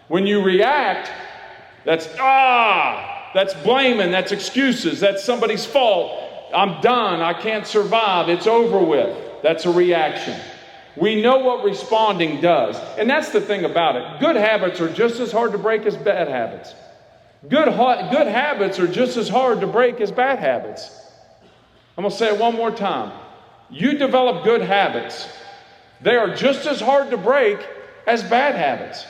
When you react, that's blaming, that's excuses, that's somebody's fault. I'm done, I can't survive, it's over with. That's a reaction. We know what responding does. And that's the thing about it. Good habits are just as hard to break as bad habits. Good habits are just as hard to break as bad habits. I'm going to say it one more time. You develop good habits. They are just as hard to break as bad habits.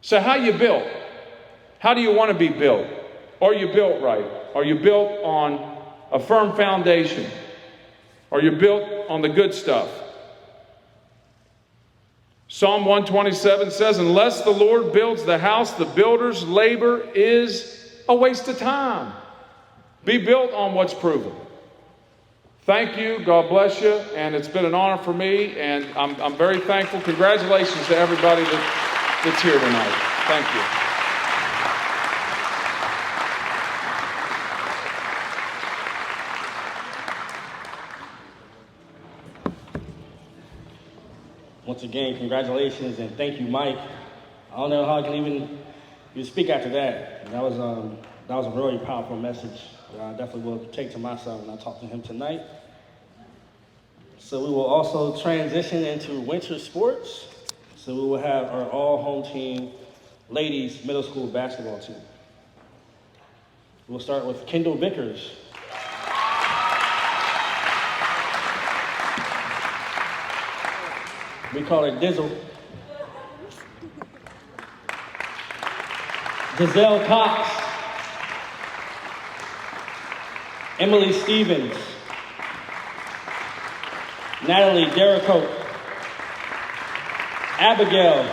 So how you built? How do you want to be built? Are you built right? Are you built on a firm foundation? Are you built on the good stuff? Psalm 127 says, unless the Lord builds the house, the builder's labor is a waste of time. Be built on what's proven. Thank you. God bless you. And it's been an honor for me. And I'm very thankful. Congratulations to everybody that's here tonight. Thank you. Once again, congratulations and thank you, Mike. I don't know how I can even speak after that. That was a really powerful message that I definitely will take to myself when I talk to him tonight. So we will also transition into winter sports. So we will have our all-home team, ladies middle school basketball team. We'll start with Kendall Vickers. We call her Dizzle. Giselle Cox. Emily Stevens. Natalie Derricote. Abigail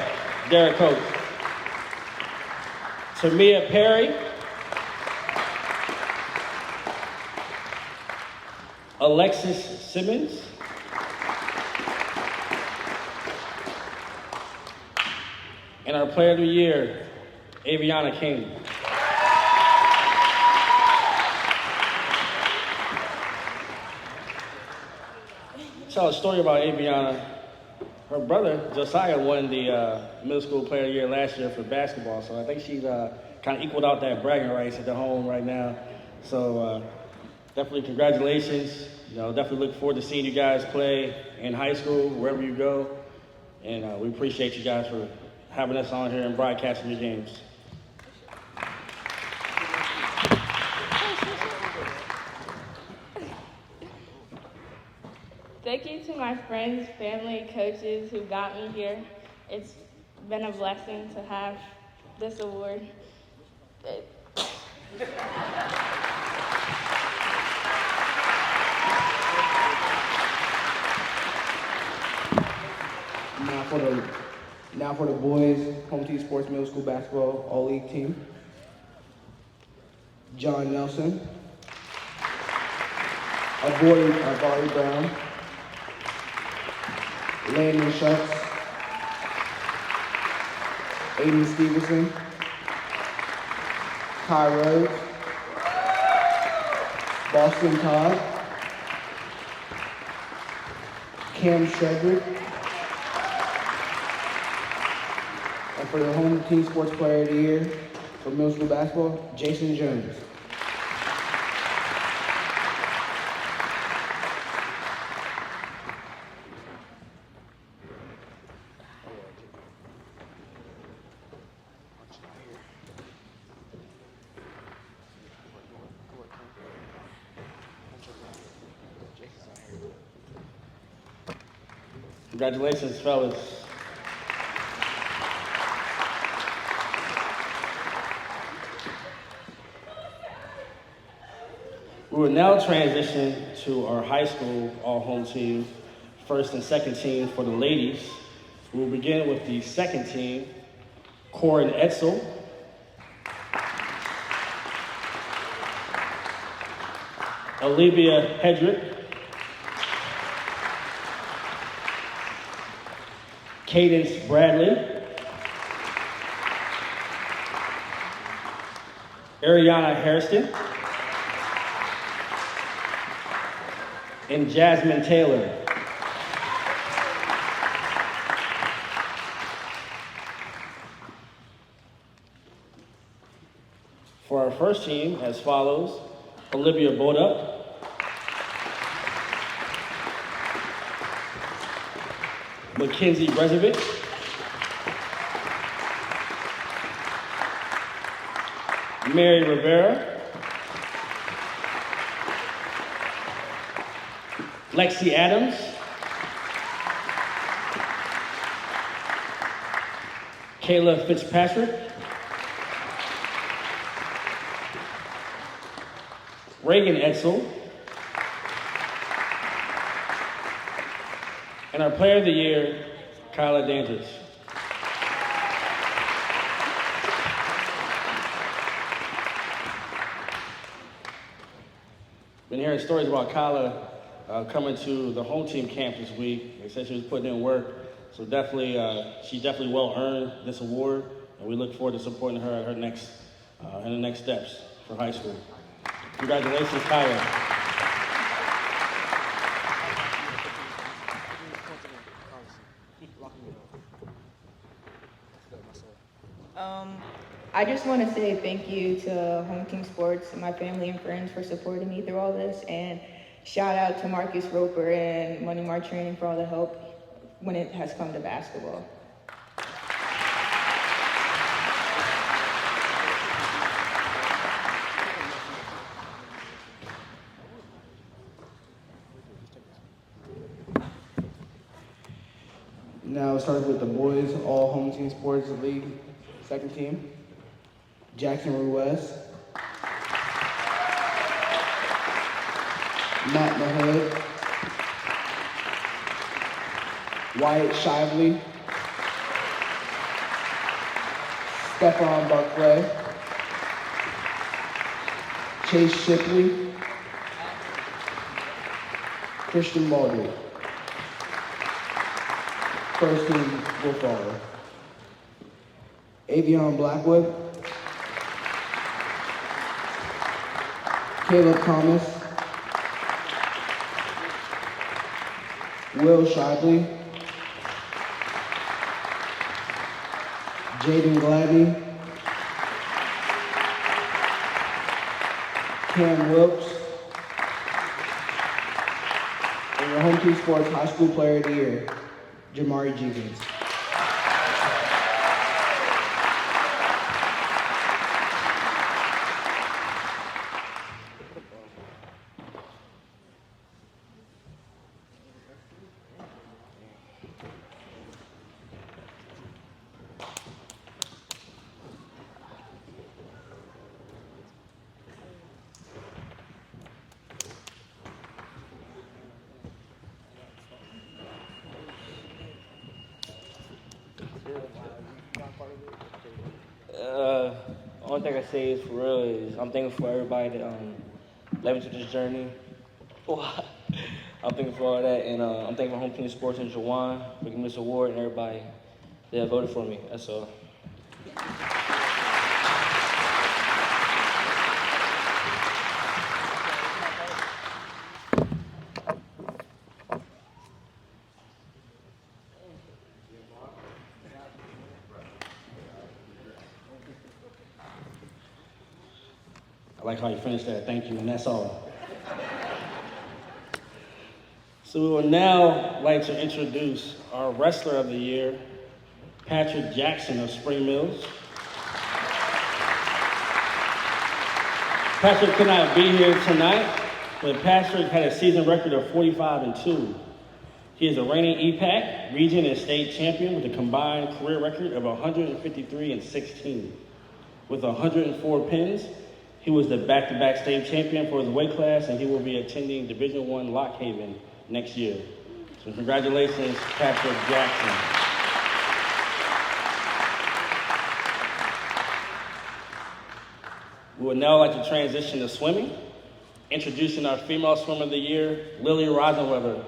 Derricote. Tamia Perry. Alexis Simmons. And And our Player of the Year, Akeem. Tell a story about Aviana. Her brother, Josiah, won the middle school player of the year last year for basketball, so I think she's kind of equaled out that bragging rights at the home right now. So definitely congratulations. Definitely look forward to seeing you guys play in high school, wherever you go. And we appreciate you guys for having us on here and broadcasting your games. Thank you to my friends, family, coaches who got me here. It's been a blessing to have this award. Now for the boys home team sports middle school basketball all-league team. John Nelson, Barry Brown, Landon Schutz, Aiden Stevenson, Kai Rhodes, Boston Todd, Cam Shedrick, and for the home team sports player of the year for middle school basketball, Jason Jones. Congratulations, fellas. We will now transition to our high school all-home team, first and second team for the ladies. We will begin with the second team, Corin Etzel, Olivia Hedrick, Cadence Bradley, Ariana Hairston, and Jasmine Taylor. For our first team, as follows: Olivia Boda, Mackenzie Brezovic, Mary Rivera, Lexi Adams, Kayla Fitzpatrick, Reagan Etzel, and our Player of the Year, Kyla Dantas. Been hearing stories about Kyla coming to the home team camp this week. They said she was putting in work, so definitely, she definitely well earned this award, and we look forward to supporting her at her next steps for high school. Congratulations, Kyla. I just want to say thank you to Home Team Sports and my family and friends for supporting me through all this, and shout out to Marcus Roper and Money Mart Training for all the help when it has come to basketball. Now starting with the boys all home team sports league second team. Jackson Ruiz, Matt Mahood, Wyatt Shively, Stephon Barclay, Chase Shipley, Christian Baldry. First team will follow. Avion Blackwood, Caleb Thomas, Will Shively, Jaden Gladney, Cam Wilkes, and your Home Team Sports High School Player of the Year, Jamari Jenkins. Only thing I say is for real is I'm thankful for everybody that led me to this journey. I'm thankful for all that, and I'm thankful for Home Team Sports and Jawan for giving me this award and everybody that voted for me. That's all. I like how you finished that. Thank you, and that's all. So we would now like to introduce our Wrestler of the Year, Patrick Jackson of Spring Mills. Patrick could not be here tonight, but Patrick had a season record of 45-2. He is a reigning EPAC, region, and state champion with a combined career record of 153-16. With 104 pins, he was the back-to-back state champion for his weight class, and he will be attending Division I Lock Haven next year. So congratulations, Patrick Jackson. We would now like to transition to swimming, introducing our female swimmer of the year, Lily Rosenweber.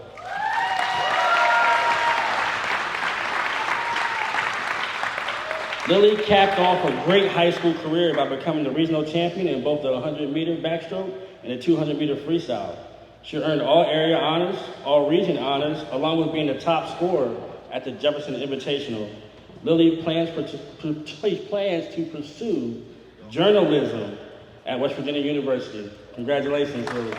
Lily capped off a great high school career by becoming the regional champion in both the 100-meter backstroke and the 200-meter freestyle. She earned all area honors, all region honors, along with being the top scorer at the Jefferson Invitational. Lily plans to pursue journalism at West Virginia University. Congratulations, Lily.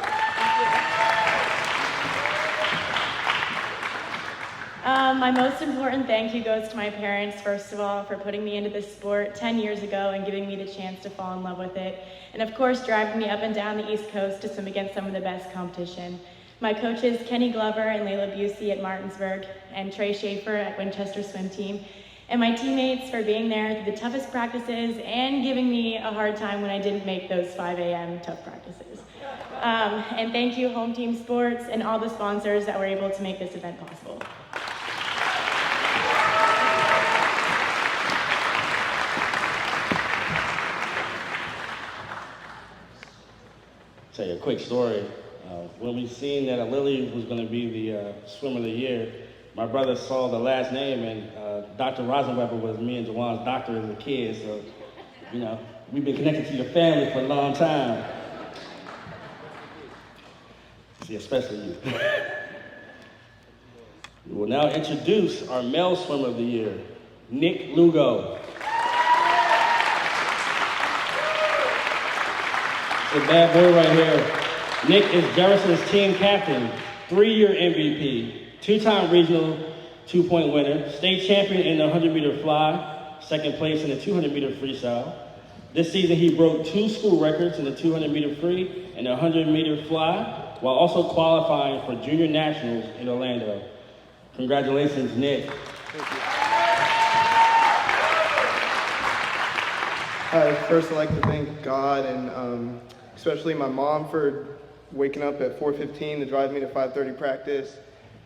My most important thank you goes to my parents, first of all, for putting me into this sport 10 years ago and giving me the chance to fall in love with it. And of course, driving me up and down the East Coast to swim against some of the best competition. My coaches, Kenny Glover and Layla Busey at Martinsburg, and Trey Schaefer at Winchester Swim Team. And my teammates for being there through the toughest practices and giving me a hard time when I didn't make those 5 a.m. tough practices. And thank you, Home Team Sports, and all the sponsors that were able to make this event possible. Tell you a quick story. When we seen that Lily was going to be the swimmer of the year, my brother saw the last name, and Dr. Rosenweber was me and Jawan's doctor as a kid, so, you know, we've been connected to your family for a long time. See, especially you. We will now introduce our male swimmer of the year, Nick Lugo. The bad boy right here. Nick is Jefferson's team captain, 3-year MVP, 2-time regional 2-point winner, state champion in the 100-meter fly, second place in the 200-meter freestyle. This season, he broke 2 school records in the 200-meter free and the 100-meter fly, while also qualifying for junior nationals in Orlando. Congratulations, Nick. First, I'd like to thank God and especially my mom for waking up at 4:15 to drive me to 5:30 practice,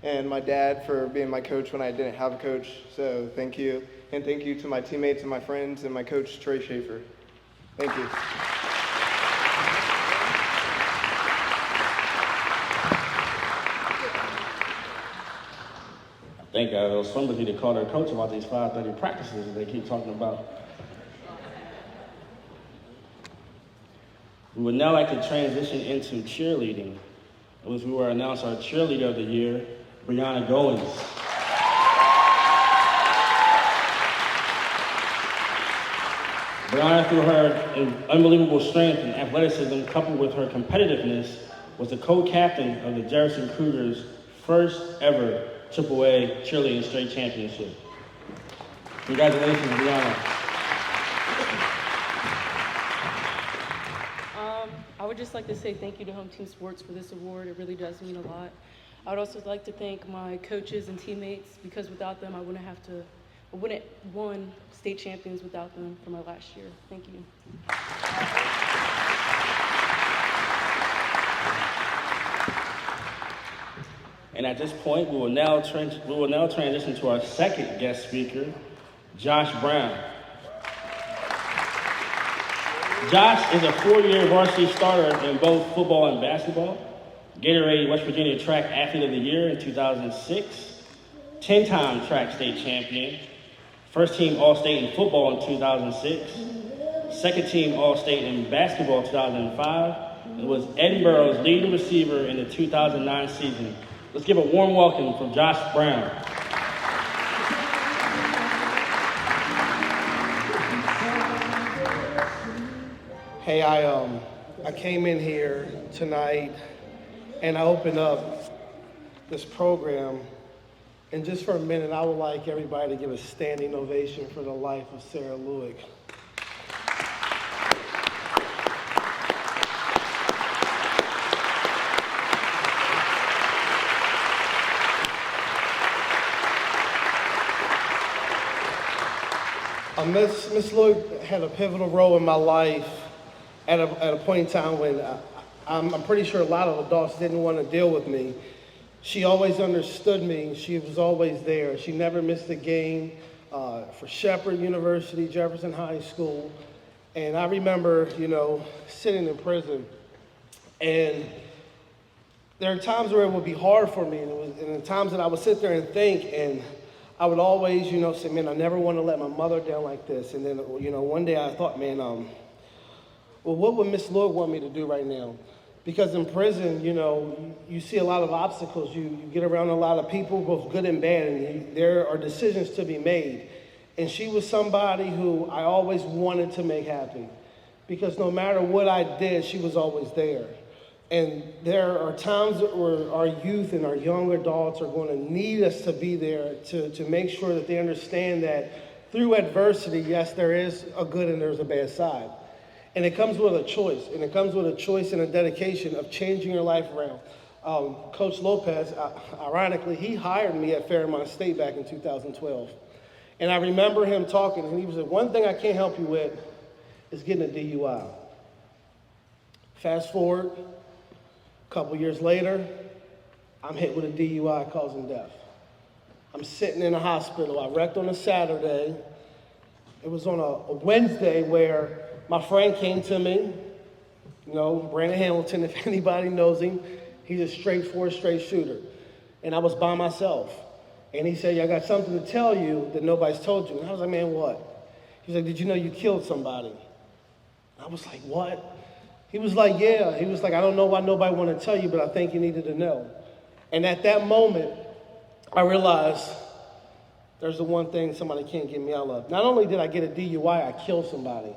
and my dad for being my coach when I didn't have a coach. So thank you. And thank you to my teammates and my friends and my coach, Trey Schaefer. Thank you. I think those swimmers need to call their coach about these 5:30 practices that they keep talking about. We would now like to transition into cheerleading, as we will announce our cheerleader of the year, Brianna Goins. Brianna, through her unbelievable strength and athleticism, coupled with her competitiveness, was the co-captain of the Jefferson Cougars' first ever AAA cheerleading state championship. Congratulations, Brianna. I would just like to say thank you to Home Team Sports for this award. It really does mean a lot. I would also like to thank my coaches and teammates, because without them, I wouldn't won state champions without them for my last year. Thank you. And at this point, we will now transition to our second guest speaker, Josh Brown. Josh is a 4-year varsity starter in both football and basketball, Gatorade West Virginia Track Athlete of the Year in 2006, 10-time track state champion, first team All-State in football in 2006, second team All-State in basketball in 2005, and was Edinburgh's leading receiver in the 2009 season. Let's give a warm welcome from Josh Brown. Hey, I came in here tonight and I opened up this program, and just for a minute, I would like everybody to give a standing ovation for the life of Sarah Lewick. Miss Lewick had a pivotal role in my life at a point in time when I'm pretty sure a lot of adults didn't want to deal with me. She always understood me. She was always there. She never missed a game for Shepherd University, Jefferson High School. And I remember, sitting in prison, and there are times where it would be hard for me, and the times that I would sit there and think, and I would always, say, man, I never want to let my mother down like this. And then, one day I thought, man, well, what would Miss Lloyd want me to do right now? Because in prison, you see a lot of obstacles. You get around a lot of people, both good and bad, and there are decisions to be made. And she was somebody who I always wanted to make happy, because no matter what I did, she was always there. And there are times where our youth and our young adults are going to need us to be there to make sure that they understand that through adversity, yes, there is a good and there's a bad side. And it comes with a choice, and it comes with a choice and a dedication of changing your life around. Coach Lopez, ironically, he hired me at Fairmont State back in 2012. And I remember him talking, and he said, one thing I can't help you with is getting a DUI. Fast forward, a couple years later, I'm hit with a DUI causing death. I'm sitting in a hospital. I wrecked on a Saturday. It was on a Wednesday where my friend came to me, Brandon Hamilton, if anybody knows him, he's a straight shooter. And I was by myself. And he said, I got something to tell you that nobody's told you. And I was like, man, what? He was like, did you know you killed somebody? I was like, what? He was like, yeah. He was like, I don't know why nobody wanted to tell you, but I think you needed to know. And at that moment, I realized there's the one thing somebody can't get me out of. Not only did I get a DUI, I killed somebody.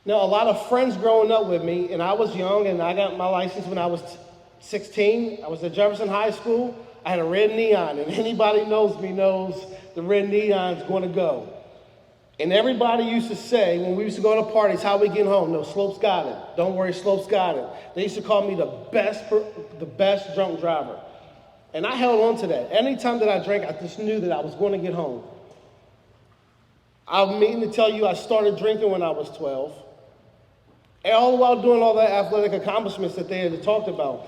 Now, a lot of friends growing up with me, and I was young, and I got my license when I was 16. I was at Jefferson High School. I had a red neon, and anybody knows me knows the red neon's going to go. And everybody used to say, when we used to go to parties, how we get home? No, Slope's got it. Don't worry, Slope's got it. They used to call me the best drunk driver. And I held on to that. Anytime that I drank, I just knew that I was going to get home. I'm meaning to tell you, I started drinking when I was 12. And all while doing all the athletic accomplishments that they had talked about.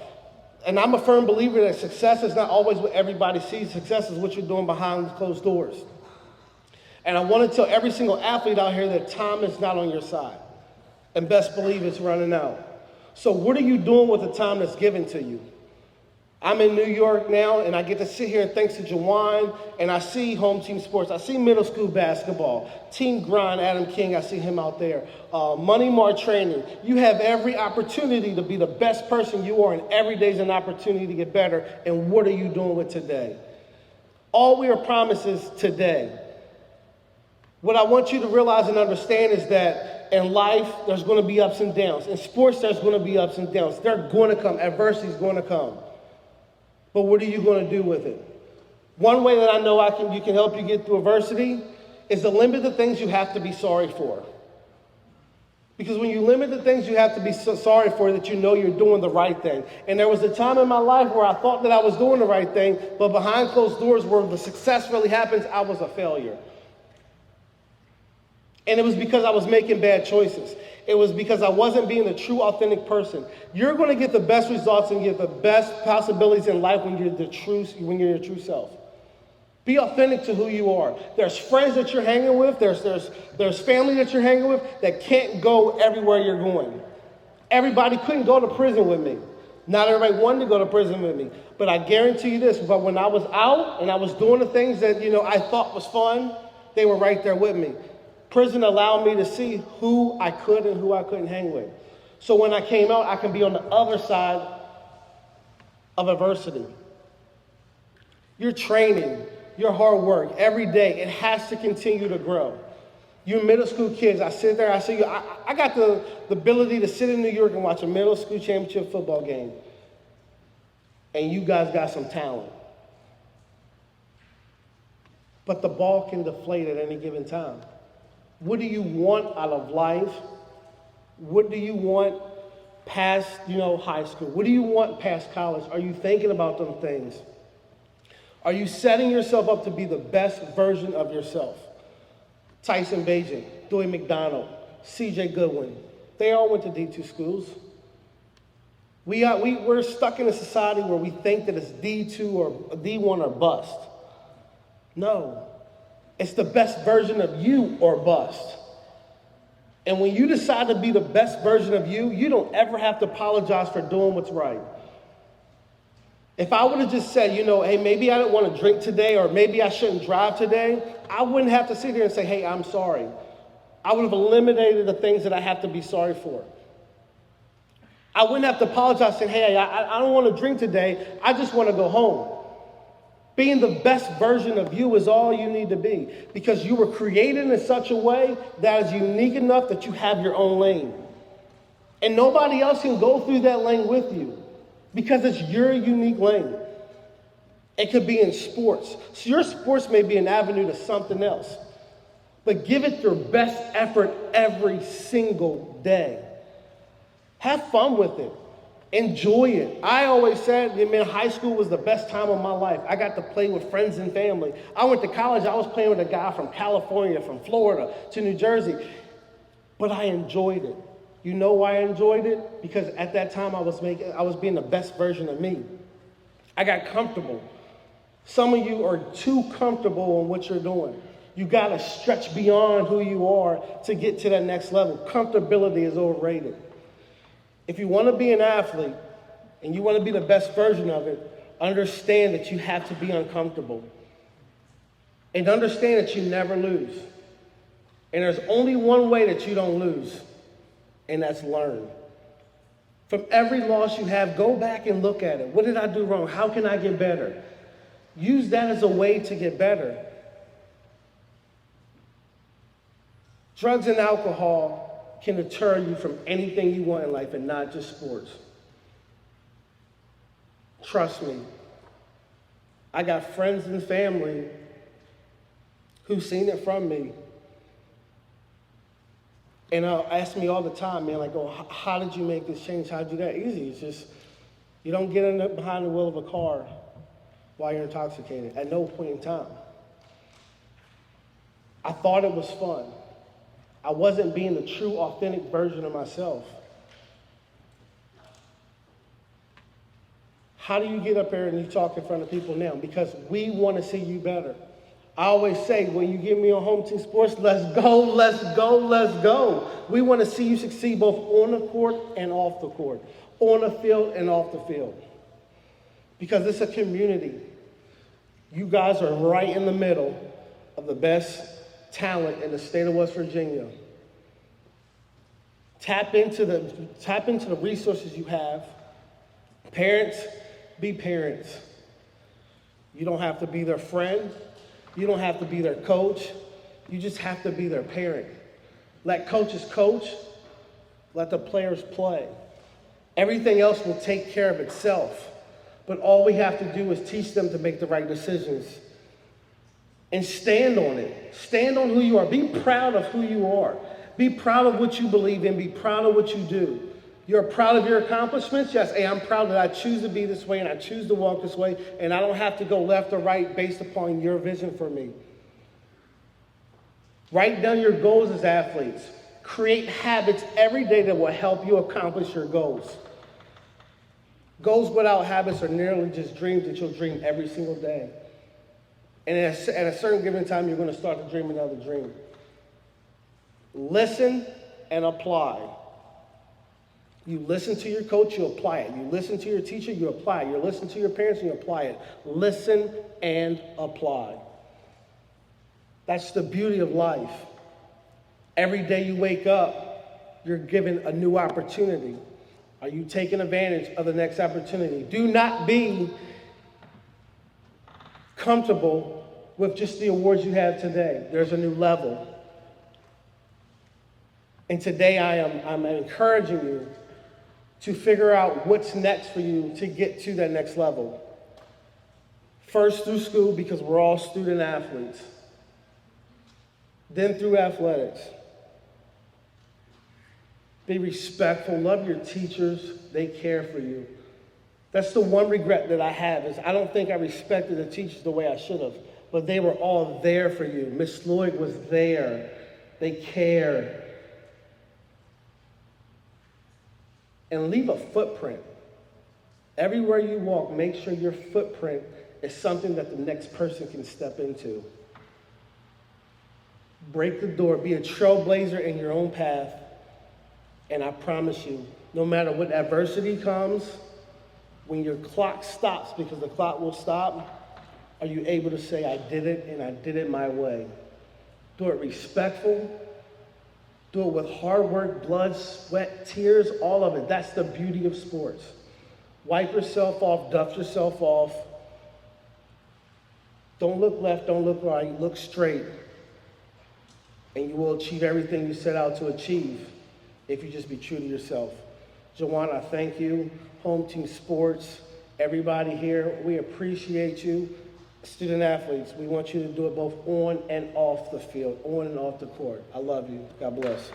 And I'm a firm believer that success is not always what everybody sees. Success is what you're doing behind closed doors. And I want to tell every single athlete out here that time is not on your side. And best believe it's running out. So what are you doing with the time that's given to you? I'm in New York now, and I get to sit here and thanks to Jawan, and I see home team sports. I see middle school basketball, Team Grind, Adam King, I see him out there. Money Mart training. You have every opportunity to be the best person you are, and every day is an opportunity to get better. And what are you doing with today? All we are promised is today. What I want you to realize and understand is that in life, there's going to be ups and downs. In sports, there's going to be ups and downs. They're going to come. Adversity is going to come. But what are you going to do with it? One way that I know you can help you get through adversity is to limit the things you have to be sorry for. Because when you limit the things you have to be sorry for, that you know you're doing the right thing. And there was a time in my life where I thought that I was doing the right thing, but behind closed doors where the success really happens, I was a failure. And it was because I was making bad choices. It was because I wasn't being a true, authentic person. You're going to get the best results and get the best possibilities in life when you're your true self. Be authentic to who you are. There's friends that you're hanging with. There's family that you're hanging with that can't go everywhere you're going. Everybody couldn't go to prison with me. Not everybody wanted to go to prison with me. But I guarantee you this, but when I was out and I was doing the things that, I thought was fun, they were right there with me. Prison allowed me to see who I could and who I couldn't hang with. So when I came out, I can be on the other side of adversity. Your training, your hard work, every day, it has to continue to grow. You middle school kids, I sit there, I see you. I got the ability to sit in New York and watch a middle school championship football game. And you guys got some talent. But the ball can deflate at any given time. What do you want out of life? What do you want past, high school? What do you want past college? Are you thinking about them things? Are you setting yourself up to be the best version of yourself? Tyson Bagent, Dewey McDonald, C.J. Goodwin, they all went to D2 schools. We're stuck in a society where we think that it's D2 or D1 or bust. No. It's the best version of you or bust. And when you decide to be the best version of you, you don't ever have to apologize for doing what's right. If I would have just said, hey, maybe I don't want to drink today, or maybe I shouldn't drive today, I wouldn't have to sit here and say, hey, I'm sorry. I would have eliminated the things that I have to be sorry for. I wouldn't have to apologize saying, hey, I don't want to drink today. I just want to go home. Being the best version of you is all you need to be, because you were created in such a way that is unique enough that you have your own lane. And nobody else can go through that lane with you because it's your unique lane. It could be in sports. So your sports may be an avenue to something else, but give it your best effort every single day. Have fun with it. Enjoy it. I always said, high school was the best time of my life. I got to play with friends and family. I went to college, I was playing with a guy from California, from Florida to New Jersey. But I enjoyed it. You know why I enjoyed it? Because at that time I was being the best version of me. I got comfortable. Some of you are too comfortable in what you're doing. You got to stretch beyond who you are to get to that next level. Comfortability is overrated. If you want to be an athlete and you want to be the best version of it, understand that you have to be uncomfortable. And understand that you never lose. And there's only one way that you don't lose, and that's learn. From every loss you have, go back and look at it. What did I do wrong? How can I get better? Use that as a way to get better. Drugs and alcohol can deter you from anything you want in life, and not just sports. Trust me. I got friends and family who've seen it from me. And ask me all the time, man, how did you make this change? How did you do that? Easy. It's just, you don't get behind the wheel of a car while you're intoxicated at no point in time. I thought it was fun. I wasn't being the true, authentic version of myself. How do you get up there and you talk in front of people now? Because we want to see you better. I always say, when you get me on Home Team Sports, let's go, let's go, let's go. We want to see you succeed both on the court and off the court, on the field and off the field. because it's a community. You guys are right in the middle of the best talent in the state of West Virginia. Tap into the resources you have. Parents, be parents. You don't have to be their friend. You don't have to be their coach. You just have to be their parent. Let coaches coach. Let the players play. Everything else will take care of itself. But all we have to do is teach them to make the right decisions. And stand on it. Stand on who you are. Be proud of who you are. Be proud of what you believe in. Be proud of what you do. You're proud of your accomplishments? Yes, hey, I'm proud that I choose to be this way and I choose to walk this way, and I don't have to go left or right based upon your vision for me. Write down your goals as athletes. Create habits every day that will help you accomplish your goals. Goals without habits are nearly just dreams that you'll dream every single day. And at a certain given time, you're going to start to dream another dream. Listen and apply. You listen to your coach, you apply it. You listen to your teacher, you apply it. You listen to your parents, you apply it. Listen and apply. That's the beauty of life. Every day you wake up, you're given a new opportunity. Are you taking advantage of the next opportunity? Do not be comfortable with just the awards you have today. There's a new level. And today I'm encouraging you to figure out what's next for you to get to that next level. First through school, because we're all student athletes. Then through athletics. Be respectful, love your teachers, they care for you. That's the one regret that I have, is I don't think I respected the teachers the way I should have, but they were all there for you. Miss Lloyd was there, they cared. And leave a footprint. Everywhere you walk, make sure your footprint is something that the next person can step into. Break the door, be a trailblazer in your own path. And I promise you, no matter what adversity comes, when your clock stops, because the clock will stop, are you able to say, I did it and I did it my way? Do it respectful. Do it with hard work, blood, sweat, tears, all of it. That's the beauty of sports. Wipe yourself off, dust yourself off. Don't look left, don't look right, look straight. And you will achieve everything you set out to achieve if you just be true to yourself. Jawan, I thank you. Home Team Sports, everybody here, we appreciate you. Student athletes, we want you to do it both on and off the field, on and off the court. I love you. God bless.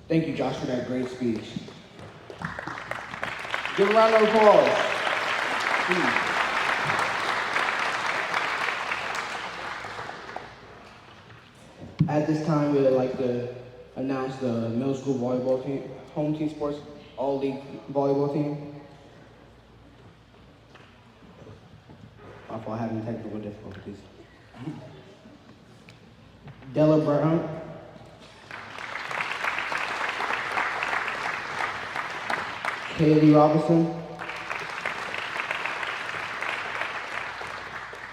Thank you, Josh, for that great speech. Give a round of applause. Please. At this time, we would like to announce the middle school volleyball team, Home Team Sports All-League volleyball team. My fault, having technical difficulties. Della Brown. Kaylee Robinson,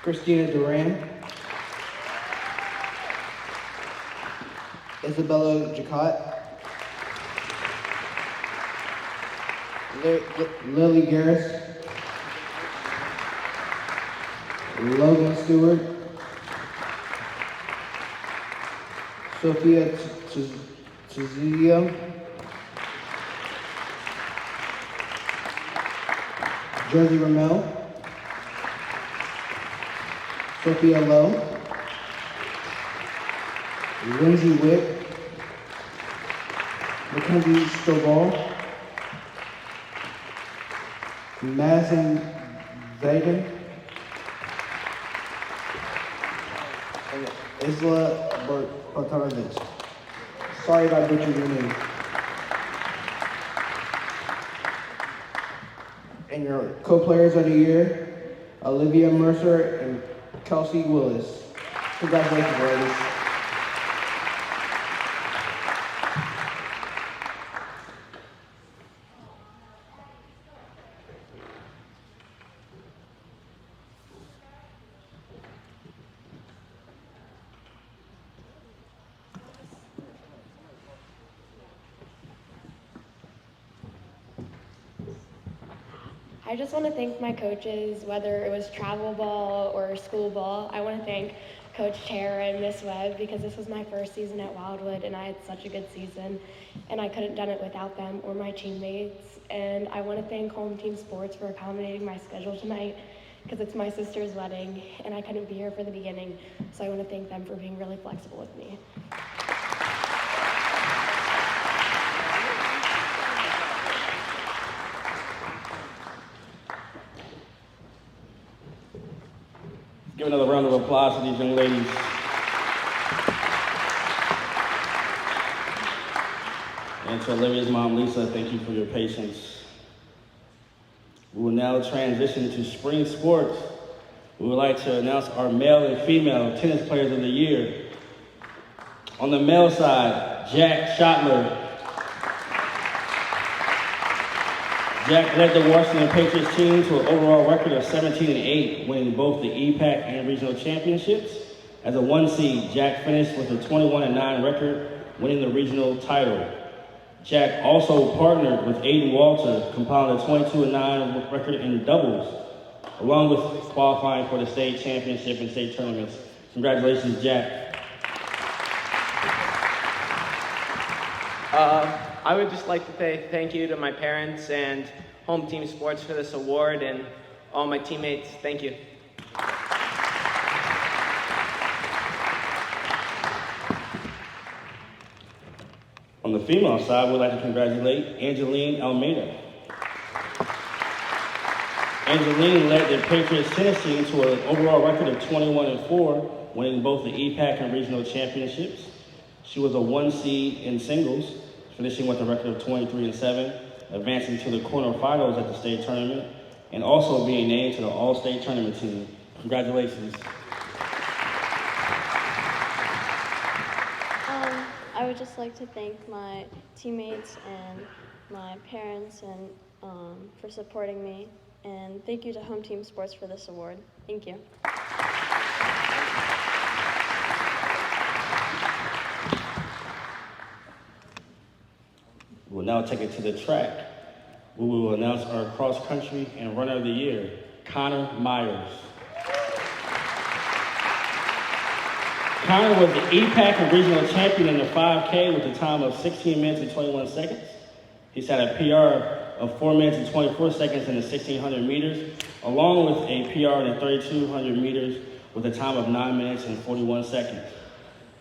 Christina Duran, Isabella Jacotte, Lily Garris, Logan Stewart, Sophia Tizia, Jersey Ramel, Sophia Lowe, Lindsay Witt, Mackenzie Stovall, Madison Zagan, and Isla Bartarovich. Sorry if I butchered your name. And your co-players of the year, Olivia Mercer and Kelsey Willis. Congratulations, ladies. I just want to thank my coaches, whether it was travel ball or school ball. I want to thank Coach Tara and Miss Webb because this was my first season at Wildwood and I had such a good season and I couldn't have done it without them or my teammates. And I want to thank Home Team Sports for accommodating my schedule tonight because it's my sister's wedding and I couldn't be here for the beginning. So I want to thank them for being really flexible with me. Give another round of applause to these young ladies. And to Olivia's mom, Lisa, thank you for your patience. We will now transition to spring sports. We would like to announce our male and female tennis players of the year. On the male side, Jack Schottler. Jack led the Washington Patriots team to an overall record of 17-8, winning both the EPAC and regional championships. As a 1 seed, Jack finished with a 21-9 record, winning the regional title. Jack also partnered with Aiden Walter, compiling a 22-9 record in doubles, along with qualifying for the state championship and state tournaments. Congratulations, Jack. I would just like to say thank you to my parents and Home Team Sports for this award and all my teammates. Thank you. On the female side, we'd like to congratulate Angeline Almeida. Angeline led the Patriots tennis team to an overall record of 21-4, winning both the EPAC and regional championships. She was a 1 seed in singles, finishing with a record of 23-7, advancing to the quarterfinals at the state tournament, and also being named to the all-state tournament team. Congratulations. I would just like to thank my teammates and my parents and for supporting me, and thank you to Home Team Sports for this award. Thank you. We'll now take it to the track, where we will announce our cross-country and runner of the year, Connor Myers. Connor was the EPAC and regional champion in the 5K with a time of 16 minutes and 21 seconds. He set a PR of 4 minutes and 24 seconds in the 1600 meters, along with a PR in the 3200 meters with a time of 9 minutes and 41 seconds.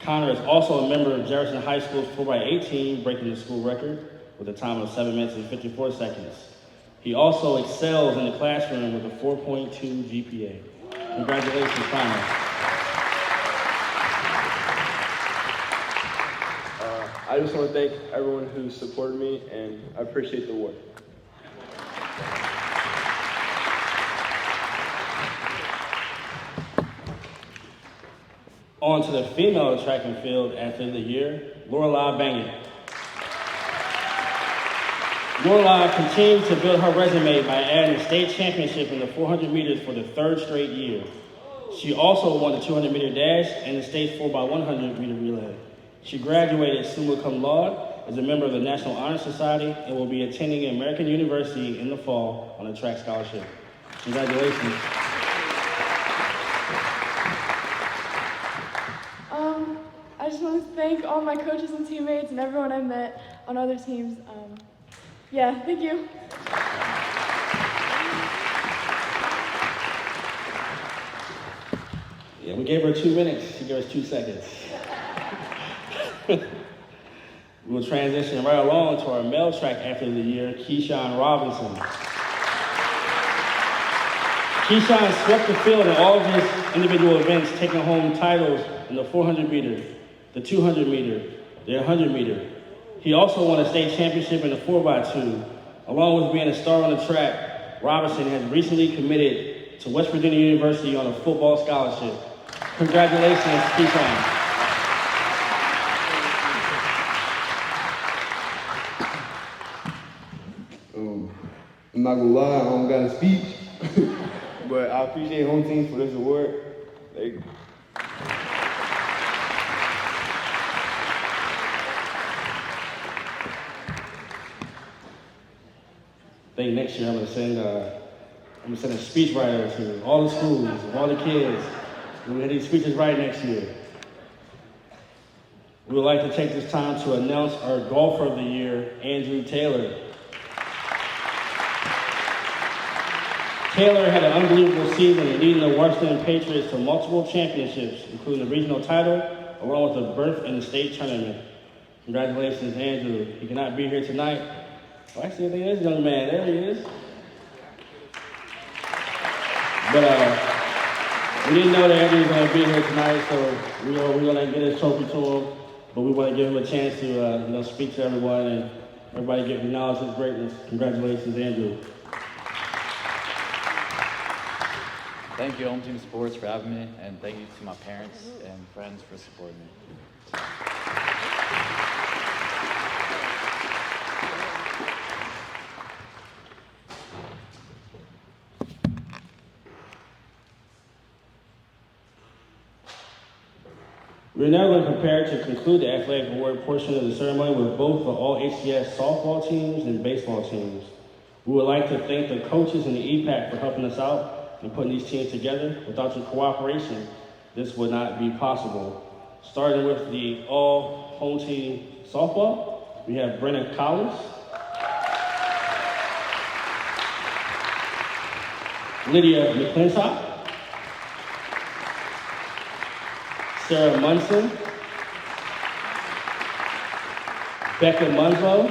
Connor is also a member of Jefferson High School's 4x8 team, breaking the school record with a time of 7 minutes and 54 seconds. He also excels in the classroom with a 4.2 GPA. Congratulations, Connor. I just want to thank everyone who supported me, and I appreciate the award. On to the female track and field athlete of the year, Lorelai Bangett. Lorelai continued to build her resume by adding a state championship in the 400 meters for the 3rd straight year. She also won the 200 meter dash and the state 4x100 meter relay. She graduated summa cum laude as a member of the National Honor Society and will be attending American University in the fall on a track scholarship. Congratulations. I just want to thank all my coaches and teammates and everyone I met on other teams. Yeah, thank you. Yeah, we gave her 2 minutes. She gave us 2 seconds. We'll transition right along to our male track athlete of the year, Keyshawn Robinson. Keyshawn swept the field in all of his individual events, taking home titles in the 400 meter, the 200 meter, the 100 meter. He also won a state championship in the 4x2, along with being a star on the track Robinson has recently committed to West Virginia University on a football scholarship. Congratulations, Keyshawn. I'm not gonna lie, I don't got a speech, but I appreciate home team for this award. Thank you. I think next year I'm gonna send a speechwriter to all the schools, all the kids. We're gonna get these speeches right next year. We would like to take this time to announce our golfer of the year, Andrew Taylor. Taylor had an unbelievable season leading the Washington Patriots to multiple championships, including the regional title, along with a berth in the state tournament. Congratulations, Andrew. He cannot be here tonight. Well, actually, I think this young man, there he is. But we didn't know that Andrew was going to be here tonight, so we're going to get his trophy to him. But we want to give him a chance to speak to everyone and everybody get acknowledge his greatness. Congratulations, Andrew. Thank you, Home Team Sports, for having me, and thank you to my parents and friends for supporting me. We're now going to prepare to conclude the athletic award portion of the ceremony with both the all HTS softball teams and baseball teams. We would like to thank the coaches and the EPAC for helping us out and putting these teams together. Without your cooperation, this would not be possible. Starting with the all home team softball, we have Brenna Collins, Lydia McClintock, Sarah Munson, Becca Munslow,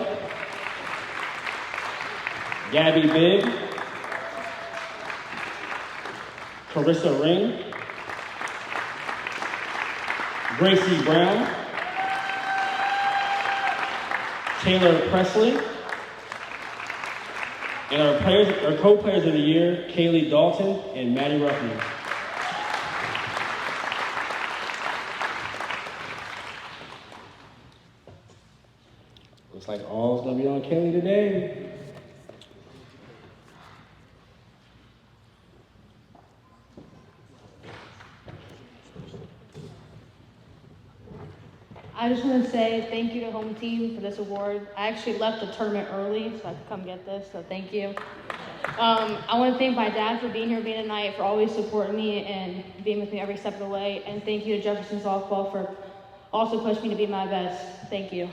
Gabby Bigg, Carissa Ring, Gracie Brown, Taylor Presley, and our co-players of the year, Kaylee Dalton and Maddie Ruffman. Looks like all's gonna be on Kaylee today. I just want to say thank you to home team for this award. I actually left the tournament early so I could come get this, so thank you. I want to thank my dad for being here, being tonight, for always supporting me and being with me every step of the way. And thank you to Jefferson Softball for also pushing me to be my best. Thank you.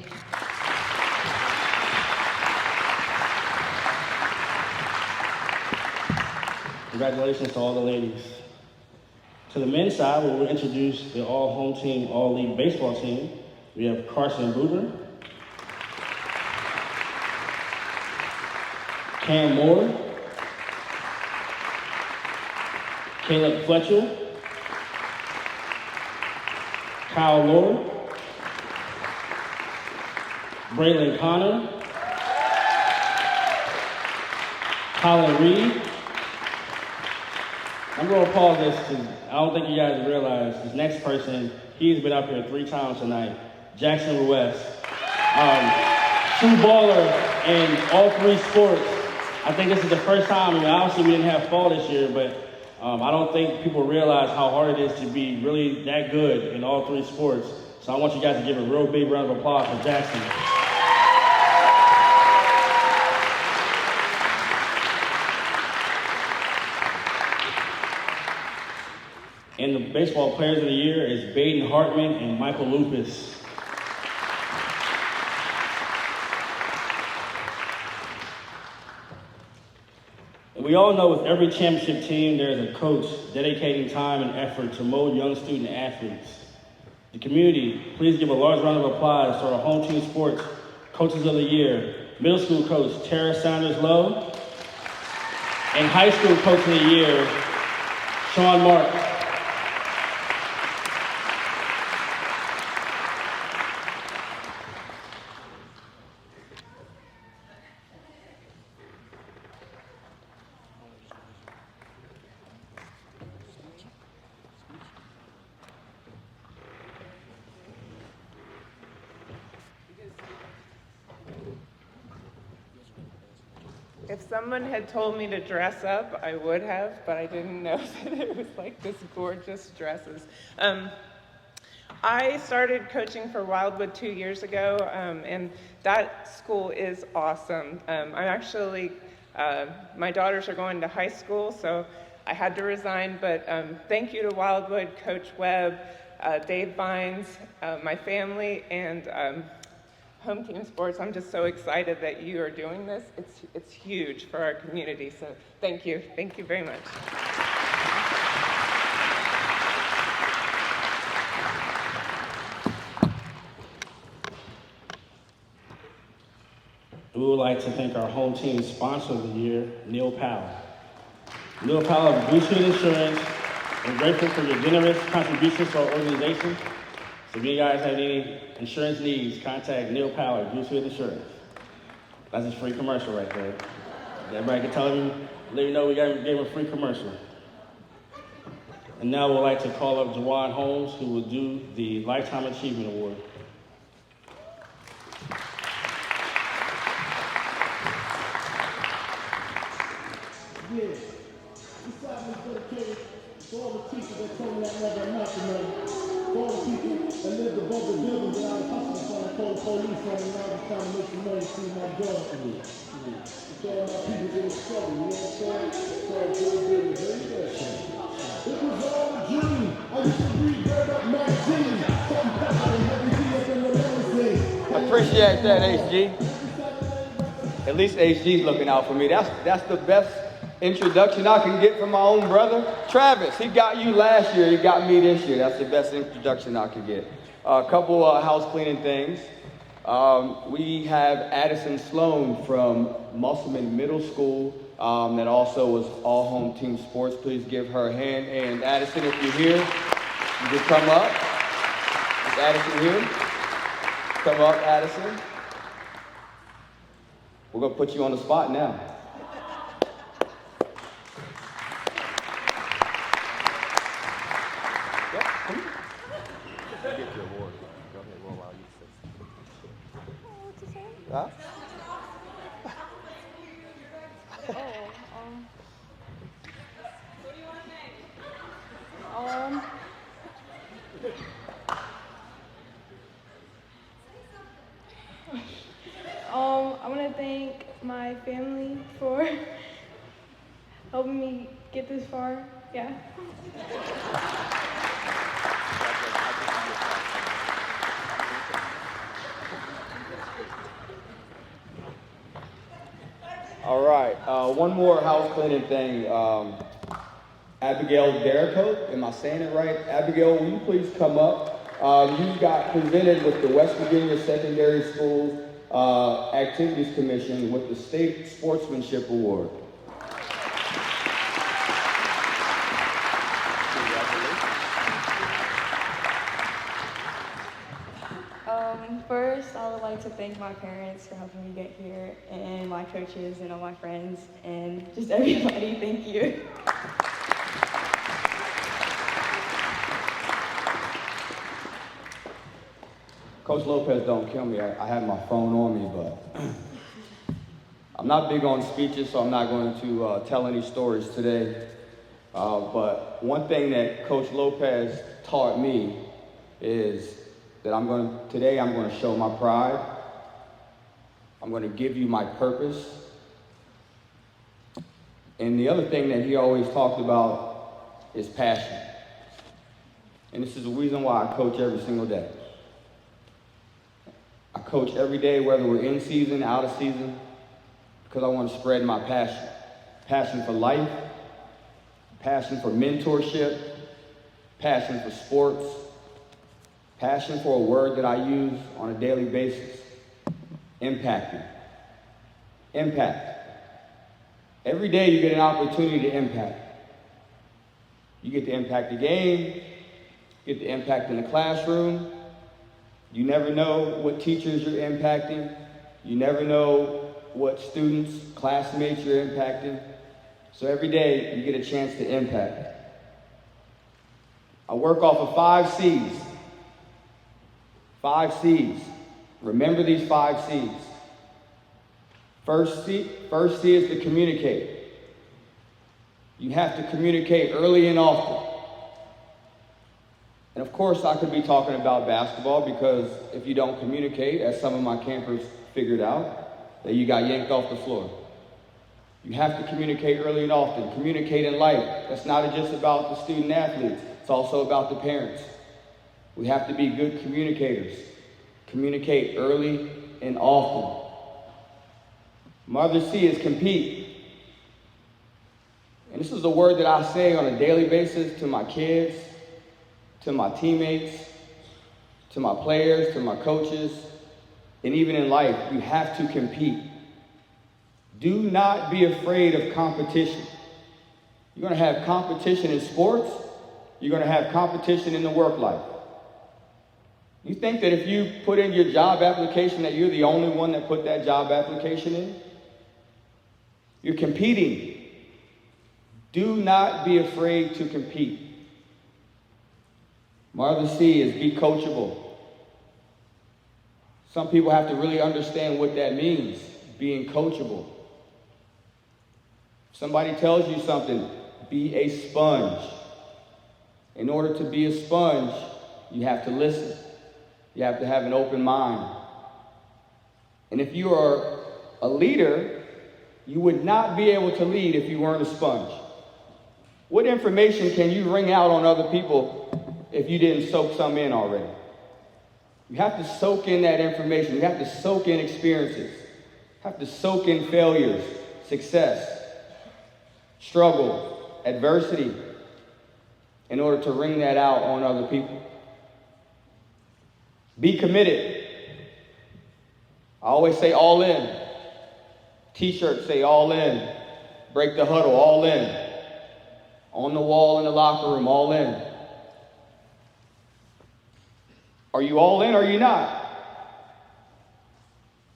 Congratulations to all the ladies. To the men's side, we will introduce the all home team, all league baseball team. We have Carson Booter, Cam Moore, Caleb Fletcher, Kyle Lord, Braylon Connor, Colin Reed. I'm going to pause this because I don't think you guys realize this next person, he's been up here 3 times tonight, Jackson Ruiz. True baller in all 3 sports. I think this is the first time, obviously we didn't have fall this year, but I don't think people realize how hard it is to be really that good in all 3 sports. So I want you guys to give a real big round of applause for Jackson. And the baseball players of the year is Baden Hartman and Michael Lupus. And we all know with every championship team, there's a coach dedicating time and effort to mold young student athletes. The community, please give a large round of applause to our home team sports coaches of the year, middle school coach Tara Sanders-Lowe, and high school coach of the year, Sean Mark. If someone had told me to dress up, I would have, but I didn't know that it was like this gorgeous dresses. I started coaching for Wildwood 2 years ago, and that school is awesome. I'm actually, my daughters are going to high school, so I had to resign, but thank you to Wildwood, Coach Webb, Dave Vines, my family, and Home Team Sports. I'm just so excited that you are doing this. It's huge for our community, so thank you. Thank you very much. We would like to thank our home team sponsor of the year, Neil Powell. Neil Powell of Blue Shield Insurance. I'm grateful for your generous contributions to our organization. So if you guys have any insurance needs, contact Neil Powell at Blue Shield Insurance. That's a free commercial right there. Everybody can tell him, let you know we gave him a free commercial. And now we'd like to call up Jawad Holmes, who will do the Lifetime Achievement Award. Yeah, this album is dedicated to all the teachers that told me I never amount to nothing. For all the people that lived above the buildings that I was hustling for and called police on, and I was trying to make some money to see my daughter. It's all my people in the struggle, you know what I'm saying? It's all good business, very good. It was all a dream. I used to read Bird Up magazine, something better than everything up in the magazine. Appreciate that, HG. At least HG's looking out for me. That's the best introduction I can get from my own brother. Travis, he got you last year, he got me this year. That's the best introduction I could get. A couple house cleaning things. We have Addison Sloan from Musselman Middle School that also was all home team sports. Please give her a hand. And Addison, if you're here, you can come up. Is Addison here? Come up, Addison. We're gonna put you on the spot now. Huh? What do you want I want to thank my family for helping me get this far. Yeah. All right, one more house cleaning thing. Abigail Derricote, am I saying it right? Abigail, will you please come up? You got presented with the West Virginia Secondary Schools Activities Commission with the State Sportsmanship Award. First, I would like to thank my parents for helping me get here, and my coaches and all my friends, and just everybody. Thank you. Coach Lopez, don't kill me. I have my phone on me, but I'm not big on speeches, so I'm not going to tell any stories today. But one thing that Coach Lopez taught me is that today I'm going to show my pride. I'm going to give you my purpose. And the other thing that he always talked about is passion. And this is the reason why I coach every single day. I coach every day, whether we're in season, out of season, because I want to spread my passion. Passion for life, passion for mentorship, passion for sports, passion for a word that I use on a daily basis. Impacting. Impact. Every day you get an opportunity to impact. You get to impact the game, you get to impact in the classroom. You never know what teachers you're impacting. You never know what students, classmates you're impacting. So every day you get a chance to impact. I work off of 5 C's. 5 C's. Remember these 5 C's. First C is to communicate. You have to communicate early and often. And of course, I could be talking about basketball because if you don't communicate, as some of my campers figured out, that you got yanked off the floor. You have to communicate early and often. Communicate in life. That's not just about the student athletes. It's also about the parents. We have to be good communicators. Communicate early and often. My other C is compete. And this is a word that I say on a daily basis to my kids, to my teammates, to my players, to my coaches, and even in life, you have to compete. Do not be afraid of competition. You're going to have competition in sports. You're going to have competition in the work life. You think that if you put in your job application that you're the only one that put that job application in? You're competing. Do not be afraid to compete. My other C is be coachable. Some people have to really understand what that means, being coachable. If somebody tells you something, be a sponge. In order to be a sponge, you have to listen. You have to have an open mind. And if you are a leader, you would not be able to lead if you weren't a sponge. What information can you wring out on other people if you didn't soak some in already? You have to soak in that information. You have to soak in experiences. You have to soak in failures, success, struggle, adversity, in order to wring that out on other people. Be committed. I always say all in. T-shirts say all in. Break the huddle, all in. On the wall in the locker room, all in. Are you all in or are you not?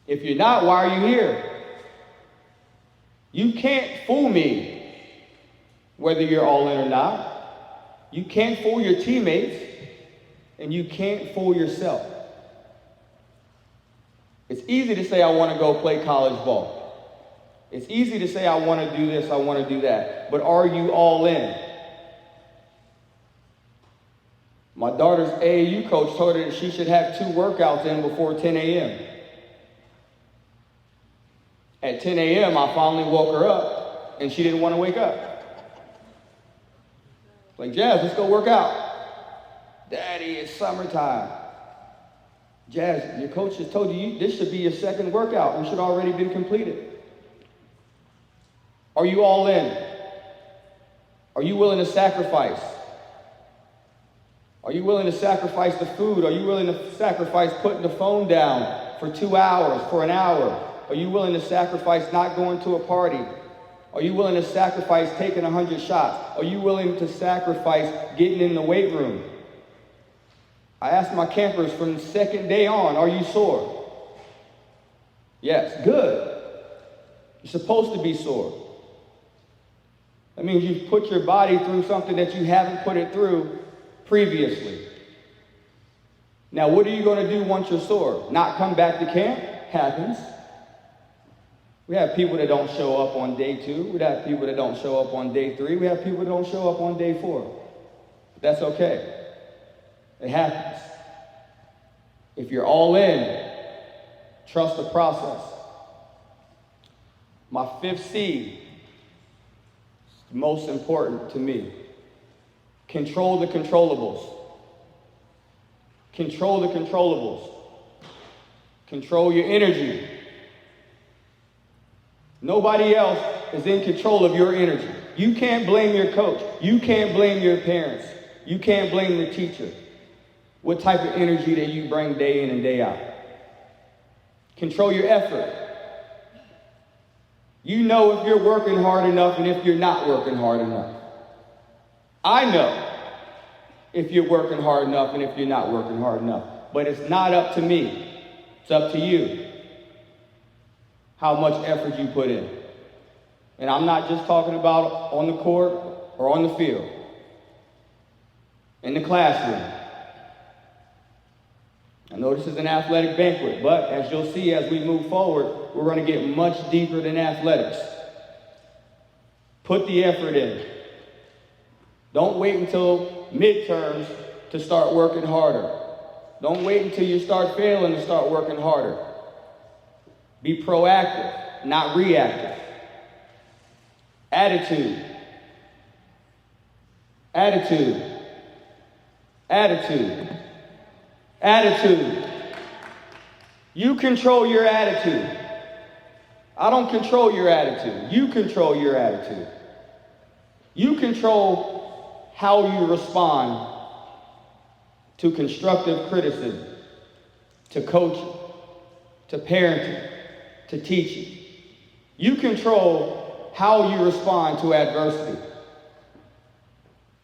If you're not, why are you here? You can't fool me whether you're all in or not. You can't fool your teammates and you can't fool yourself. It's easy to say I want to go play college ball. It's easy to say I want to do this, I want to do that. But are you all in? My daughter's AAU coach told her that she should have 2 workouts in before 10 a.m. At 10 a.m., I finally woke her up, and she didn't want to wake up. Like, Jazz, let's go work out. Daddy, it's summertime. Jazz, your coach has told you this should be your 2nd workout. You should already been completed. Are you all in? Are you willing to sacrifice? Are you willing to sacrifice the food? Are you willing to sacrifice putting the phone down for 2 hours, for an hour? Are you willing to sacrifice not going to a party? Are you willing to sacrifice taking 100 shots? Are you willing to sacrifice getting in the weight room? I asked my campers from the 2nd day on, are you sore? Yes, good. You're supposed to be sore. That means you've put your body through something that you haven't put it through previously. Now, what are you going to do once you're sore? Not come back to camp? Happens. We have people that don't show up on day 2. We have people that don't show up on day 3. We have people that don't show up on day 4. That's okay. It happens. If you're all in, trust the process. My 5th C is most important to me. Control the controllables. Control the controllables. Control your energy. Nobody else is in control of your energy. You can't blame your coach. You can't blame your parents. You can't blame the teacher. What type of energy that you bring day in and day out. Control your effort. You know if you're working hard enough and if you're not working hard enough. I know if you're working hard enough and if you're not working hard enough. But it's not up to me. It's up to you. How much effort you put in. And I'm not just talking about on the court or on the field. In the classroom. I know this is an athletic banquet, but as you'll see as we move forward, we're going to get much deeper than athletics. Put the effort in. Don't wait until midterms to start working harder. Don't wait until you start failing to start working harder. Be proactive, not reactive. Attitude. Attitude. Attitude. Attitude. You control your attitude. I don't control your attitude. You control your attitude. You control how you respond to constructive criticism, to coaching, to parenting, to teaching. You control how you respond to adversity.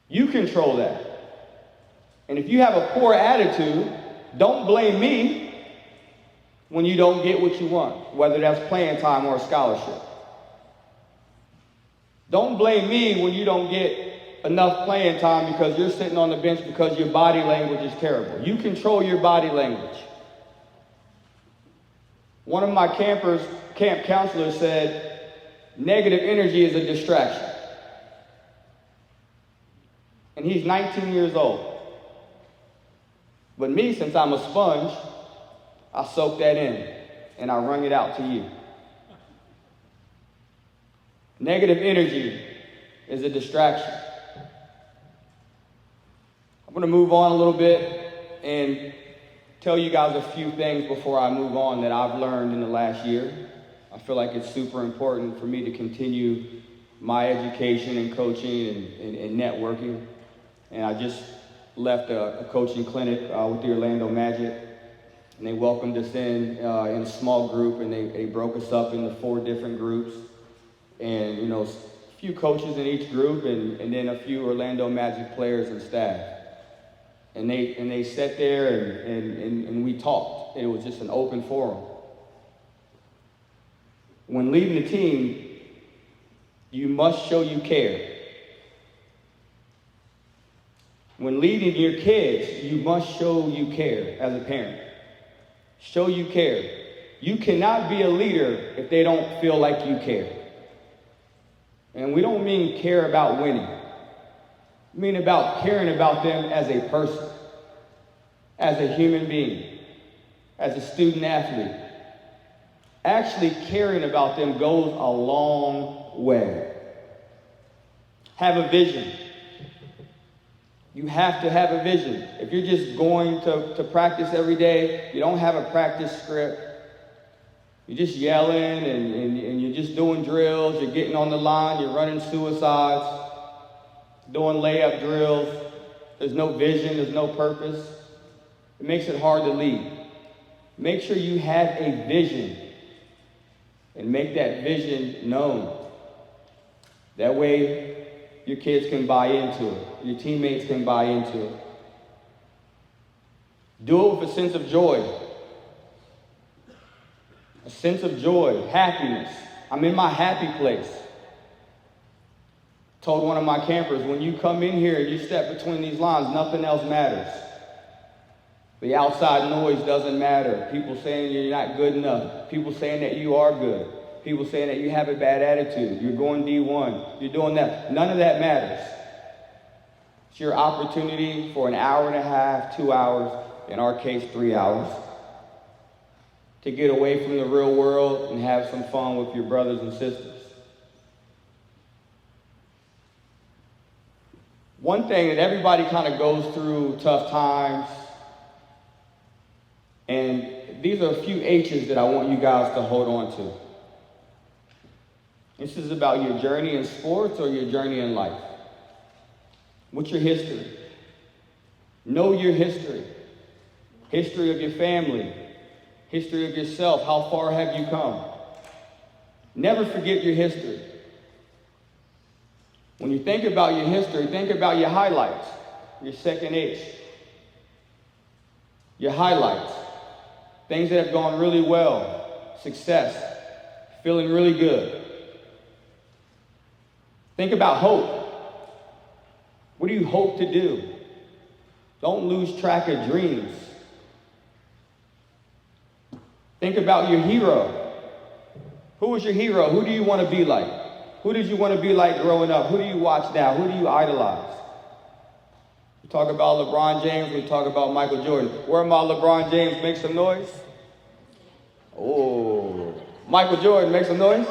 You control that. And if you have a poor attitude, don't blame me when you don't get what you want, whether that's playing time or a scholarship. Don't blame me when you don't get enough playing time because you're sitting on the bench because your body language is terrible. You control your body language. One of my camp counselors said, negative energy is a distraction. And he's 19 years old. But me, since I'm a sponge, I soak that in and I wrung it out to you. Negative energy is a distraction. I'm going to move on a little bit and tell you guys a few things before I move on that I've learned in the last year. I feel like it's super important for me to continue my education and coaching and networking. And I just left a coaching clinic with the Orlando Magic, and they welcomed us in a small group, and they broke us up into 4 different groups. And, you know, a few coaches in each group, and then a few Orlando Magic players and staff. And they sat there and we talked. It was just an open forum. When leading the team, you must show you care. When leading your kids, you must show you care as a parent. Show you care. You cannot be a leader if they don't feel like you care. And we don't mean care about winning. We mean about caring about them as a person, as a human being, as a student athlete. Actually caring about them goes a long way. Have a vision. You have to have a vision. If you're just going to practice every day, you don't have a practice script, you're just yelling and you're just doing drills, you're getting on the line, you're running suicides, doing layup drills, there's no vision, there's no purpose. It makes it hard to lead. Make sure you have a vision and make that vision known. That way, your kids can buy into it. Your teammates can buy into it. Do it with a sense of joy. A sense of joy, happiness. I'm in my happy place. Told one of my campers, when you come in here and you step between these lines, nothing else matters. The outside noise doesn't matter. People saying you're not good enough. People saying that you are good. People saying that you have a bad attitude. You're going D1. You're doing that. None of that matters. It's your opportunity for an hour and a half, 2 hours, in our case, 3 hours, to get away from the real world and have some fun with your brothers and sisters. One thing that everybody kind of goes through tough times, and these are a few H's that I want you guys to hold on to. This is about your journey in sports or your journey in life. What's your history? Know your history. History of your family. History of yourself. How far have you come? Never forget your history. When you think about your history, think about your highlights. Your second H. Your highlights. Things that have gone really well. Success. Feeling really good. Think about hope. What do you hope to do? Don't lose track of dreams. Think about your hero. Who was your hero? Who do you want to be like? Who did you want to be like growing up? Who do you watch now? Who do you idolize? We talk about LeBron James, we talk about Michael Jordan. Where my LeBron James, make some noise? Oh, Michael Jordan, make some noise?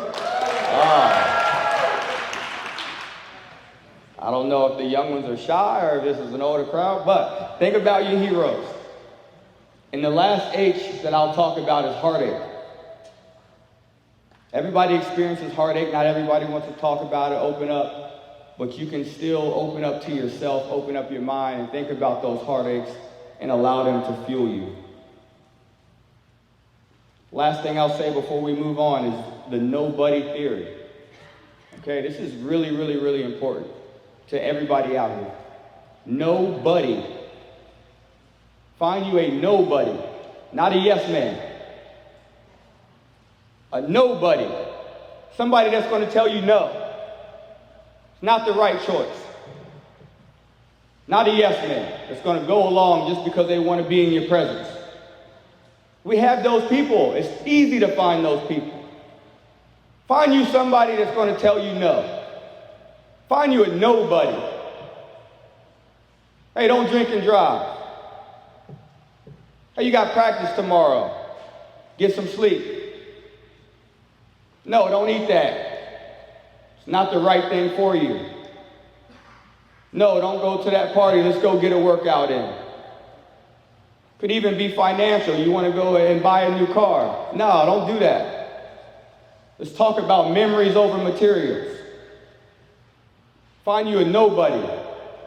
I don't know if the young ones are shy or if this is an older crowd, but think about your heroes. And the last H that I'll talk about is heartache. Everybody experiences heartache. Not everybody wants to talk about it, open up, but you can still open up to yourself, open up your mind, and think about those heartaches and allow them to fuel you. Last thing I'll say before we move on is the nobody theory. Okay, this is really, really, really important to everybody out here. Nobody. Find you a nobody, not a yes man. A nobody. Somebody that's going to tell you no. It's not the right choice. Not a yes man that's going to go along just because they want to be in your presence. We have those people. It's easy to find those people. Find you somebody that's going to tell you no. Find you a nobody. Hey, don't drink and drive. Hey, you got practice tomorrow. Get some sleep. No, don't eat that. It's not the right thing for you. No, don't go to that party. Let's go get a workout in. Could even be financial. You want to go and buy a new car. No, don't do that. Let's talk about memories over materials. Find you a nobody.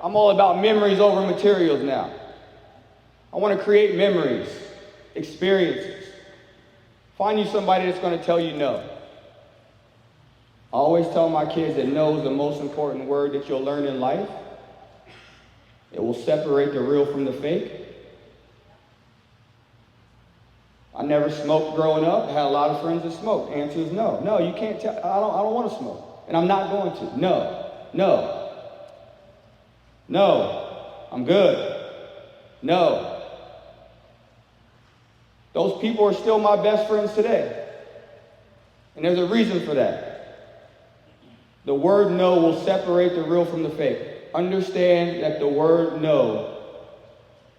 I'm all about memories over materials now. I want to create memories, experiences. Find you somebody that's going to tell you no. I always tell my kids that no is the most important word that you'll learn in life. It will separate the real from the fake. I never smoked growing up. I had a lot of friends that smoked. Answer is no. No, you can't tell. I don't want to smoke. And I'm not going to. No. I'm good. No. Those people are still my best friends today. And there's a reason for that. The word no will separate the real from the fake. Understand that the word no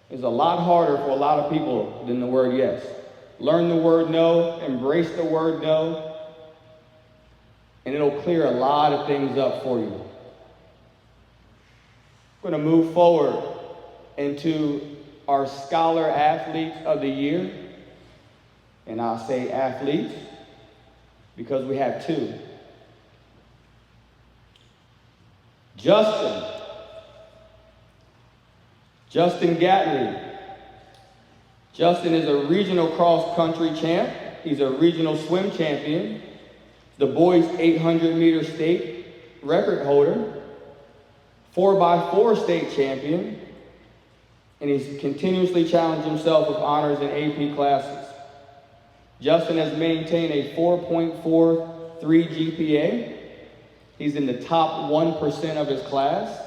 is a lot harder for a lot of people than the word yes. Learn the word no, embrace the word no, and it'll clear a lot of things up for you. We're going to move forward into our Scholar Athletes of the Year. And I'll say athletes because we have two. Justin Gatley. Justin is a regional cross-country champ. He's a regional swim champion. The boys 800-meter state record holder. 4x4 state champion. And he's continuously challenged himself with honors in AP classes. Justin has maintained a 4.43 GPA. He's in the top 1% of his class.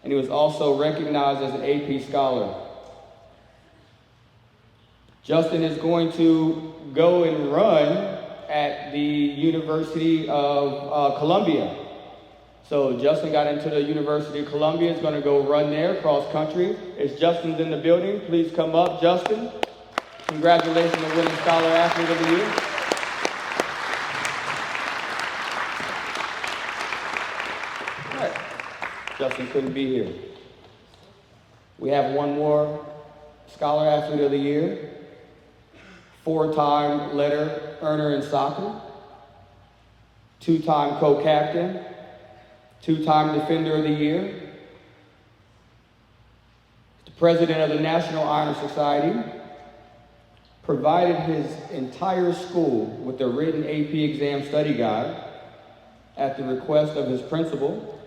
And he was also recognized as an AP scholar. Justin is going to go and run at the University of Columbia. So Justin got into the University of Columbia, is going to go run there cross country. If Justin's in the building, please come up. Justin, congratulations on winning Scholar Athlete of the Year. All right. Justin couldn't be here. We have one more Scholar Athlete of the Year. 4-time letter earner in soccer, 2-time co-captain, 2-time defender of the year, the president of the National Honor Society, provided his entire school with a written AP exam study guide at the request of his principal.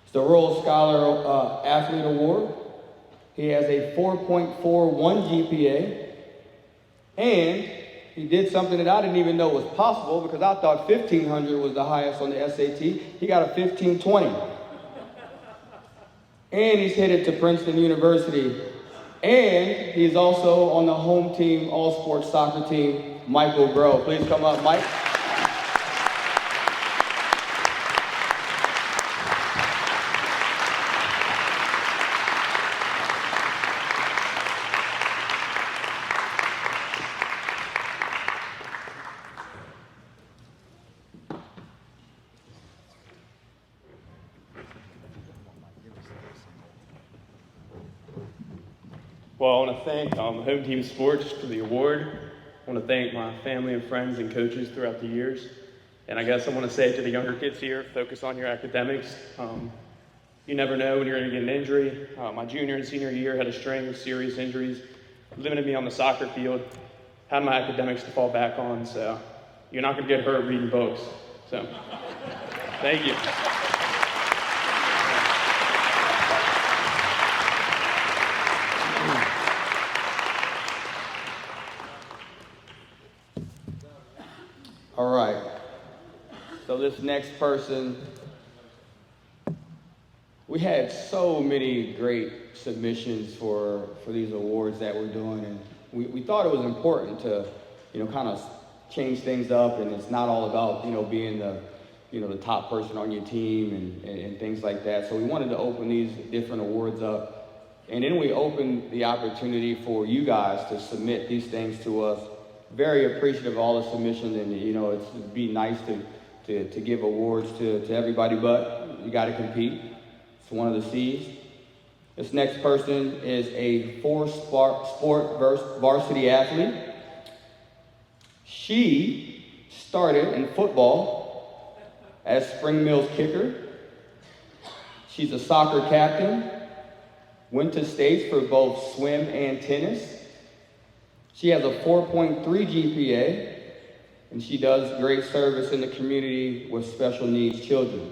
It's the Royal Scholar Athlete Award. He has a 4.41 GPA. And he did something that I didn't even know was possible because I thought 1,500 was the highest on the SAT. He got a 1,520. And he's headed to Princeton University. And he's also on the home team, all-sports soccer team Michael Bro. Please come up, Mike. Well, I want to thank Home Team Sports for the award. I want to thank my family and friends and coaches throughout the years. And I guess I want to say to the younger kids here, focus on your academics. You never know when you're going to get an injury. My junior and senior year had a string of serious injuries, limited me on the soccer field, had my academics to fall back on, so you're not going to get hurt reading books. So, thank you. All right. So this next person, we had so many great submissions for these awards that we're doing, and we thought it was important to, kind of change things up, and it's not all about, being the, the top person on your team and things like that. So we wanted to open these different awards up, and then we opened the opportunity for you guys to submit these things to us. Very appreciative of all the submissions, and it'd be nice to give awards to everybody, but you got to compete. It's one of the C's. This next person is a four-sport varsity athlete. She started in football as Spring Mill's kicker. She's a soccer captain, went to states for both swim and tennis. She has a 4.3 GPA, and she does great service in the community with special needs children.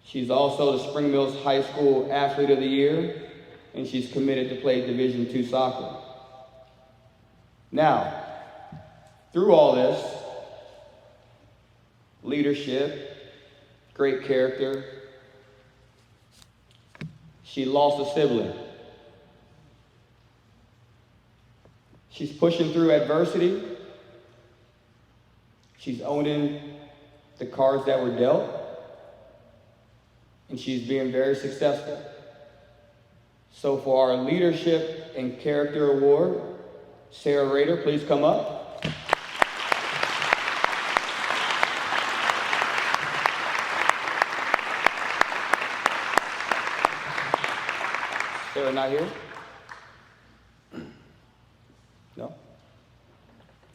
She's also the Spring Mills High School Athlete of the Year, and she's committed to play Division II soccer. Now, through all this, leadership, great character, she lost a sibling. She's pushing through adversity. She's owning the cards that were dealt. And she's being very successful. So for our Leadership and Character Award, Sarah Rader, please come up. Sarah not here? No?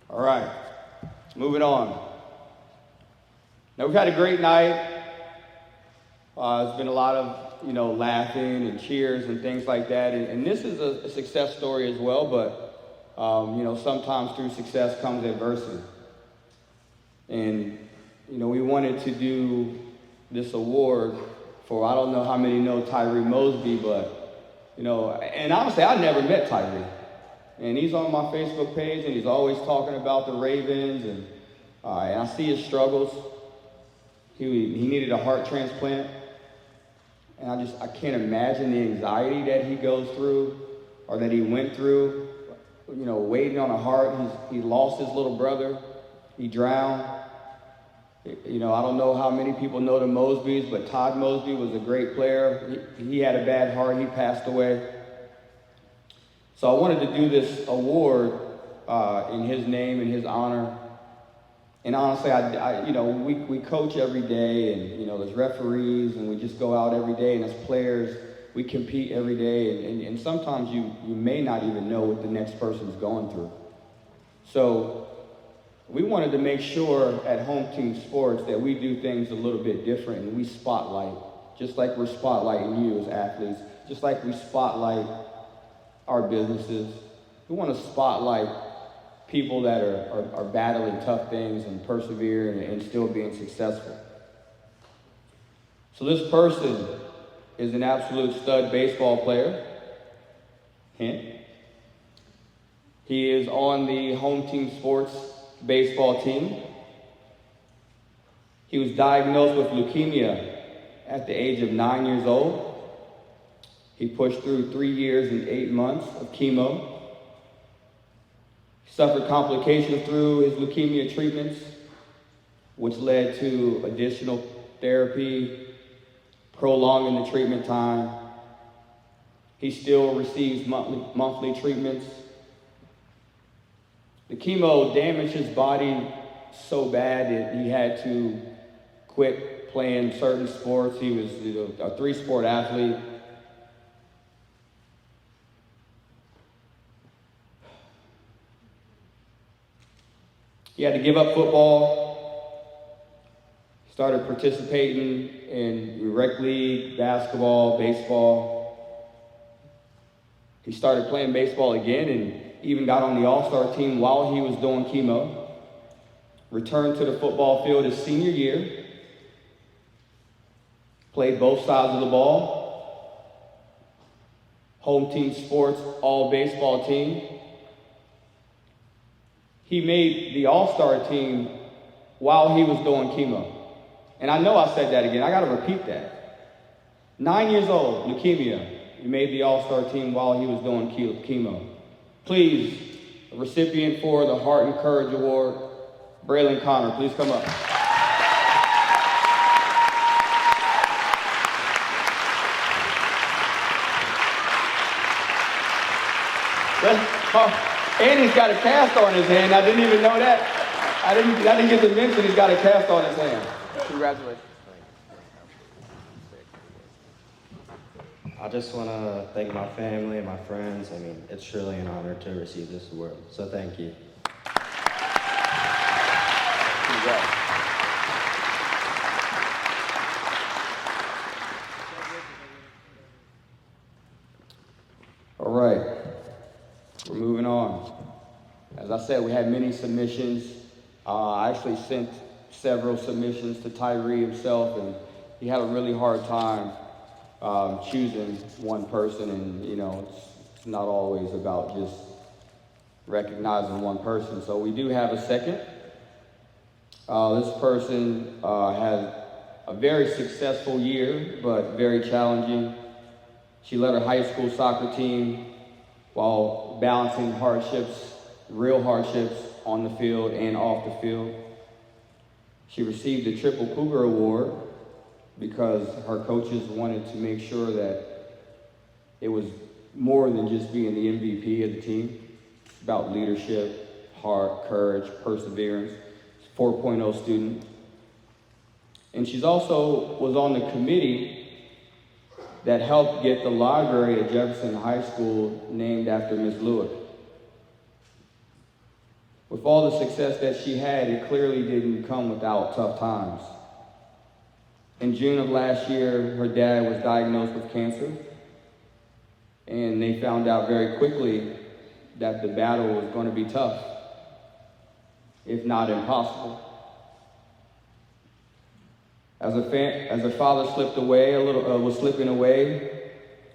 All right, moving on. Now we've had a great night. There's been a lot of, laughing and cheers and things like that. And this is a success story as well, but, sometimes through success comes adversity. And, we wanted to do this award for, I don't know how many know Tyree Mosby, but, and honestly, I never met Tyree. And he's on my Facebook page, and he's always talking about the Ravens, and I see his struggles. He needed a heart transplant, and I can't imagine the anxiety that he goes through, or that he went through, waiting on a heart. He lost his little brother. He drowned. I don't know how many people know the Mosbys, but Todd Mosby was a great player. He had a bad heart. He passed away. So I wanted to do this award in his name, in his honor. And honestly, we coach every day, and there's referees, and we just go out every day, and as players, we compete every day, and sometimes you may not even know what the next person's going through. So we wanted to make sure at Home Team Sports that we do things a little bit different, and we spotlight, just like we're spotlighting you as athletes, just like we spotlight our businesses. We want to spotlight people that are battling tough things and persevering and still being successful. So this person is an absolute stud baseball player. Hint. He is on the Home Team Sports baseball team. He was diagnosed with leukemia at the age of 9 years old. He pushed through 3 years and 8 months of chemo. Suffered complications through his leukemia treatments, which led to additional therapy, prolonging the treatment time. He still receives monthly treatments. The chemo damaged his body so bad that he had to quit playing certain sports. He was a 3-sport athlete. He had to give up football, started participating in rec league, basketball, baseball. He started playing baseball again and even got on the all-star team while he was doing chemo. Returned to the football field his senior year. Played both sides of the ball. Home team sports, all baseball team. He made the all-star team while he was doing chemo. And I know I said that again. I got to repeat that. 9 years old, leukemia. He made the all-star team while he was doing chemo. Please, a recipient for the Heart and Courage Award, Braylon Connor, please come up. And he's got a cast on his hand. I didn't even know that. I didn't get to mention he's got a cast on his hand. Congratulations. I just want to thank my family and my friends. I mean, it's truly an honor to receive this award. So thank you. Congrats. All right. We're moving on. As I said, we had many submissions. I actually sent several submissions to Tyree himself, and he had a really hard time choosing one person. And you know, it's not always about just recognizing one person. So we do have a second. This person had a very successful year, but very challenging. She led her high school soccer team while balancing hardships, real hardships on the field and off the field. She received the Triple Cougar Award because her coaches wanted to make sure that it was more than just being the MVP of the team. It's about leadership, heart, courage, perseverance. 4.0 student. And she's also was on the committee that helped get the library at Jefferson High School named after Ms. Lewick. With all the success that she had, it clearly didn't come without tough times. In June of last year, her dad was diagnosed with cancer, and they found out very quickly that the battle was going to be tough, if not impossible. As her father slipped away, was slipping away,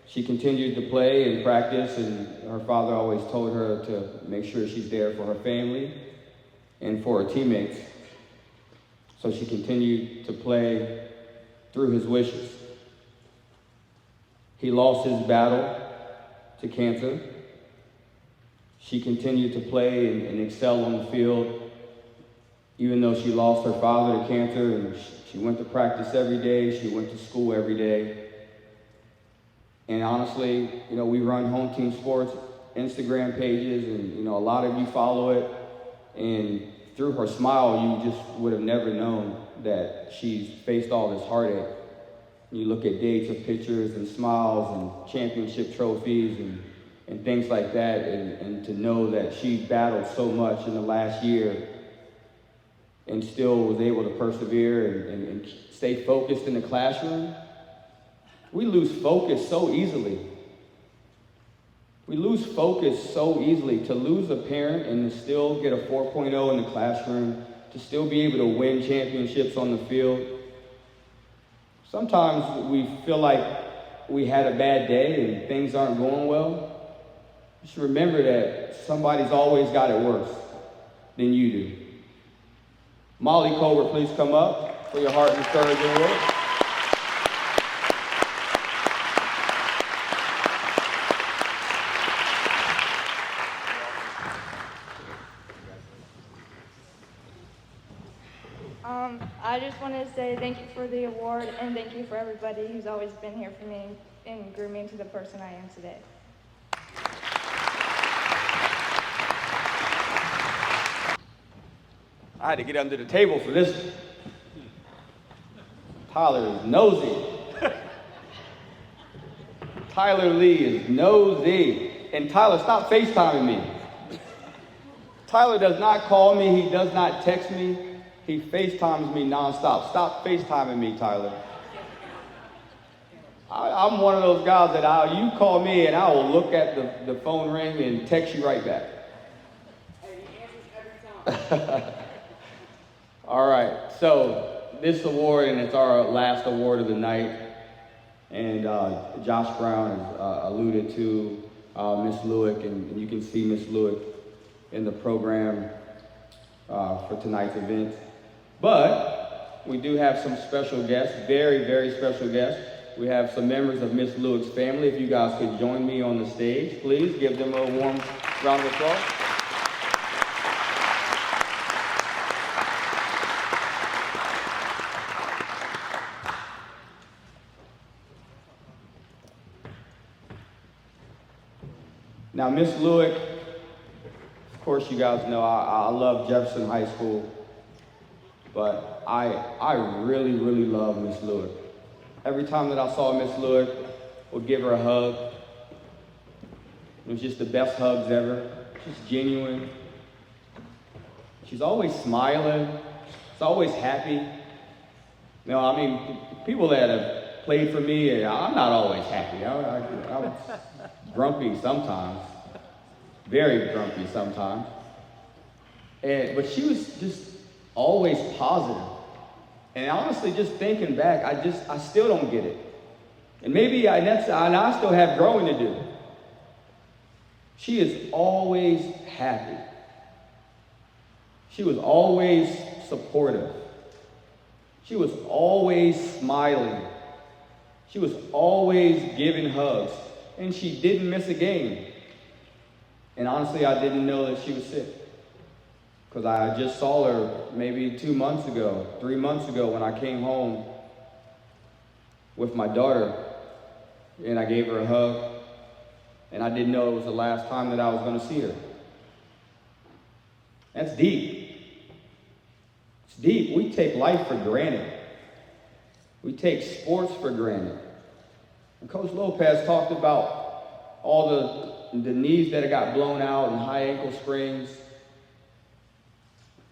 she continued to play and practice, and her father always told her to make sure she's there for her family and for her teammates. So she continued to play through his wishes. He lost his battle to cancer. She continued to play and excel on the field, even though she lost her father to cancer, and she went to practice every day, she went to school every day. And honestly, you know, we run Home Team Sports Instagram pages, and you know, a lot of you follow it, and through her smile, you just would have never known that she's faced all this heartache. You look at dates of pictures and smiles and championship trophies and things like that, and to know that she battled so much in the last year and still was able to persevere and stay focused in the classroom. We lose focus so easily. We lose focus so easily. To lose a parent and to still get a 4.0 in the classroom, to still be able to win championships on the field. Sometimes we feel like we had a bad day and things aren't going well. Just remember that somebody's always got it worse than you do. Molly Colbert, please come up for your Heart and Courage Award. I just wanted to say thank you for the award and thank you for everybody who's always been here for me and grew me into the person I am today. I had to get under the table for this one. Tyler is nosy. Tyler Lee is nosy. And Tyler, stop FaceTiming me. Tyler does not call me. He does not text me. He FaceTimes me nonstop. Stop FaceTiming me, Tyler. I'm one of those guys that you call me and I will look at the phone ring and text you right back. All right, so this award, and it's our last award of the night, and Josh Brown has alluded to Miss Lewick, and you can see Miss Lewick in the program for tonight's event. But we do have some special guests, very, very special guests. We have some members of Miss Lewick's family. If you guys could join me on the stage, please give them a warm round of applause. Now, Miss Lewick, of course you guys know I love Jefferson High School, but I really, really love Miss Lewick. Every time that I saw Miss Lewick, would give her a hug. It was just the best hugs ever, just genuine. She's always smiling, she's always happy. You know, I mean, people that have played for me, I'm not always happy. I'm grumpy sometimes, very grumpy sometimes. But she was just always positive. And honestly, just thinking back, I still don't get it. And maybe I still have growing to do. She is always happy. She was always supportive. She was always smiling. She was always giving hugs. And she didn't miss a game. And honestly, I didn't know that she was sick. Because I just saw her maybe 2 months ago, 3 months ago when I came home with my daughter. And I gave her a hug. And I didn't know it was the last time that I was going to see her. That's deep. It's deep. We take life for granted. We take sports for granted. And Coach Lopez talked about all the knees that got blown out and high ankle sprains.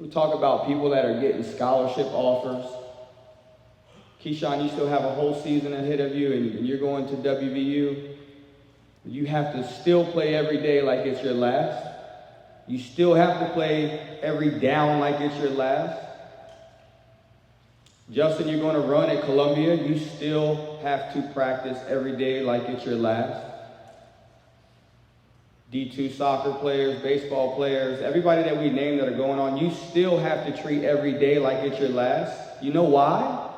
We talk about people that are getting scholarship offers. Keyshawn, you still have a whole season ahead of you and you're going to WVU. You have to still play every day like it's your last. You still have to play every down like it's your last. Justin, you're going to run at Columbia. You still have to practice every day like it's your last. D2 soccer players, baseball players, everybody that we named that are going on, you still have to treat every day like it's your last. You know why?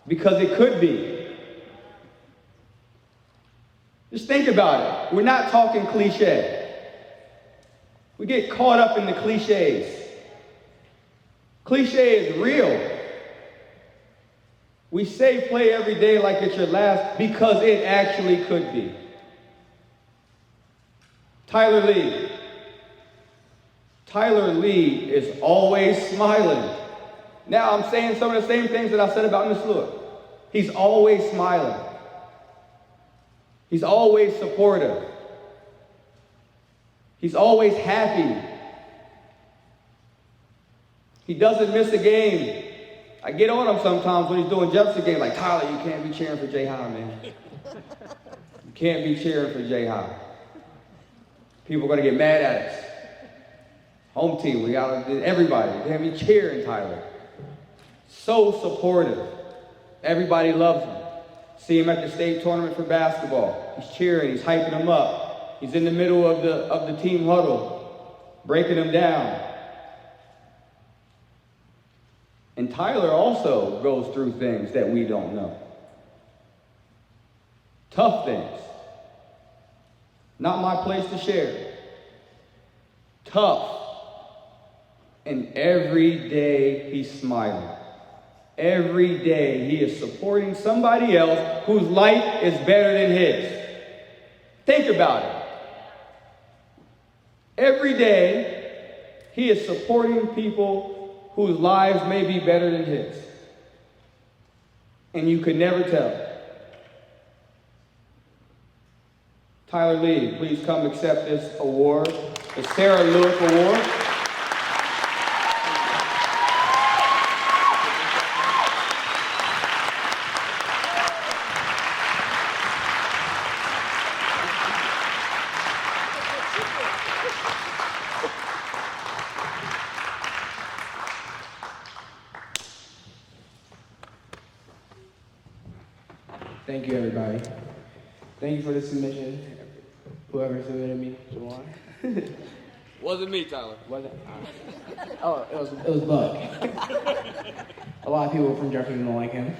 Because it could be. Just think about it. We're not talking cliche. We get caught up in the cliches. Cliche is real. We say play every day like it's your last because it actually could be. Tyler Lee. Tyler Lee is always smiling. Now I'm saying some of the same things that I said about Miss Lewick. He's always smiling. He's always supportive. He's always happy. He doesn't miss a game. I get on him sometimes when he's doing Jefferson games, like, Tyler, you can't be cheering for Jay High, man. You can't be cheering for Jay High. People are going to get mad at us. Home team, we got everybody. They have me cheering Tyler. So supportive. Everybody loves him. See him at the state tournament for basketball. He's cheering, he's hyping them up. He's in the middle of the team huddle, breaking them down. And Tyler also goes through things that we don't know. Tough things. Not my place to share. Tough. And every day he's smiling. Every day he is supporting somebody else whose life is better than his. Think about it. Every day he is supporting people whose lives may be better than his. And you could never tell. Tyler Lee, please come accept this award, the Sarah Lewis Award. Thank you, everybody. Thank you for the submission. Whoever submitted me, Jawan. Wasn't me, Tyler. Wasn't? Oh, it was Buck. A lot of people from Jefferson don't like him.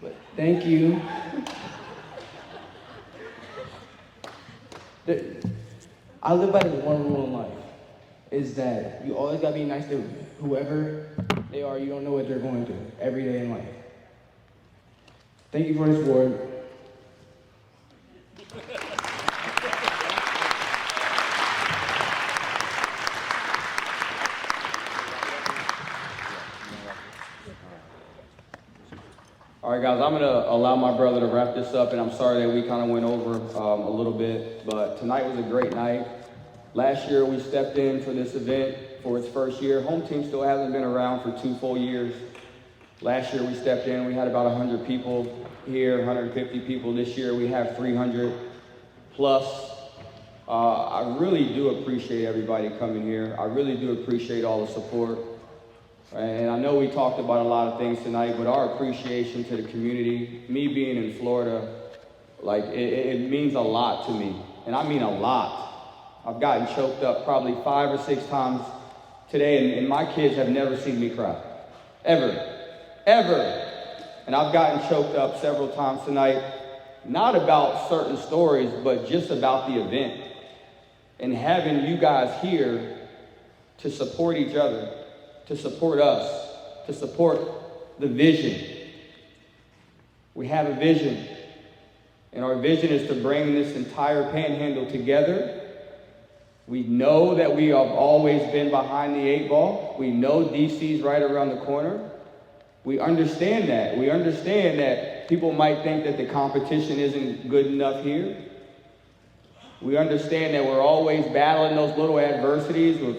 But thank you. I live by this one rule in life, is that you always gotta be nice to whoever they are. You don't know what they're going through every day in life. Thank you for this award. All right, guys, I'm going to allow my brother to wrap this up, and I'm sorry that we kind of went over a little bit, but tonight was a great night. Last year, we stepped in for this event for its first year. Home team still hasn't been around for 2 full years. Last year, we stepped in. We had about 100 people here, 150 people. This year, we have 300 plus. I really do appreciate everybody coming here. I really do appreciate all the support. And I know we talked about a lot of things tonight, but our appreciation to the community, me being in Florida, like it means a lot to me. And I mean a lot. I've gotten choked up probably 5 or 6 times today, and my kids have never seen me cry. Ever. And I've gotten choked up several times tonight, not about certain stories, but just about the event. And having you guys here to support each other, to support us, to support the vision. We have a vision, and our vision is to bring this entire panhandle together. We know that we have always been behind the 8 ball. We know DC's right around the corner. We understand that. We understand that people might think that the competition isn't good enough here. We understand that we're always battling those little adversities with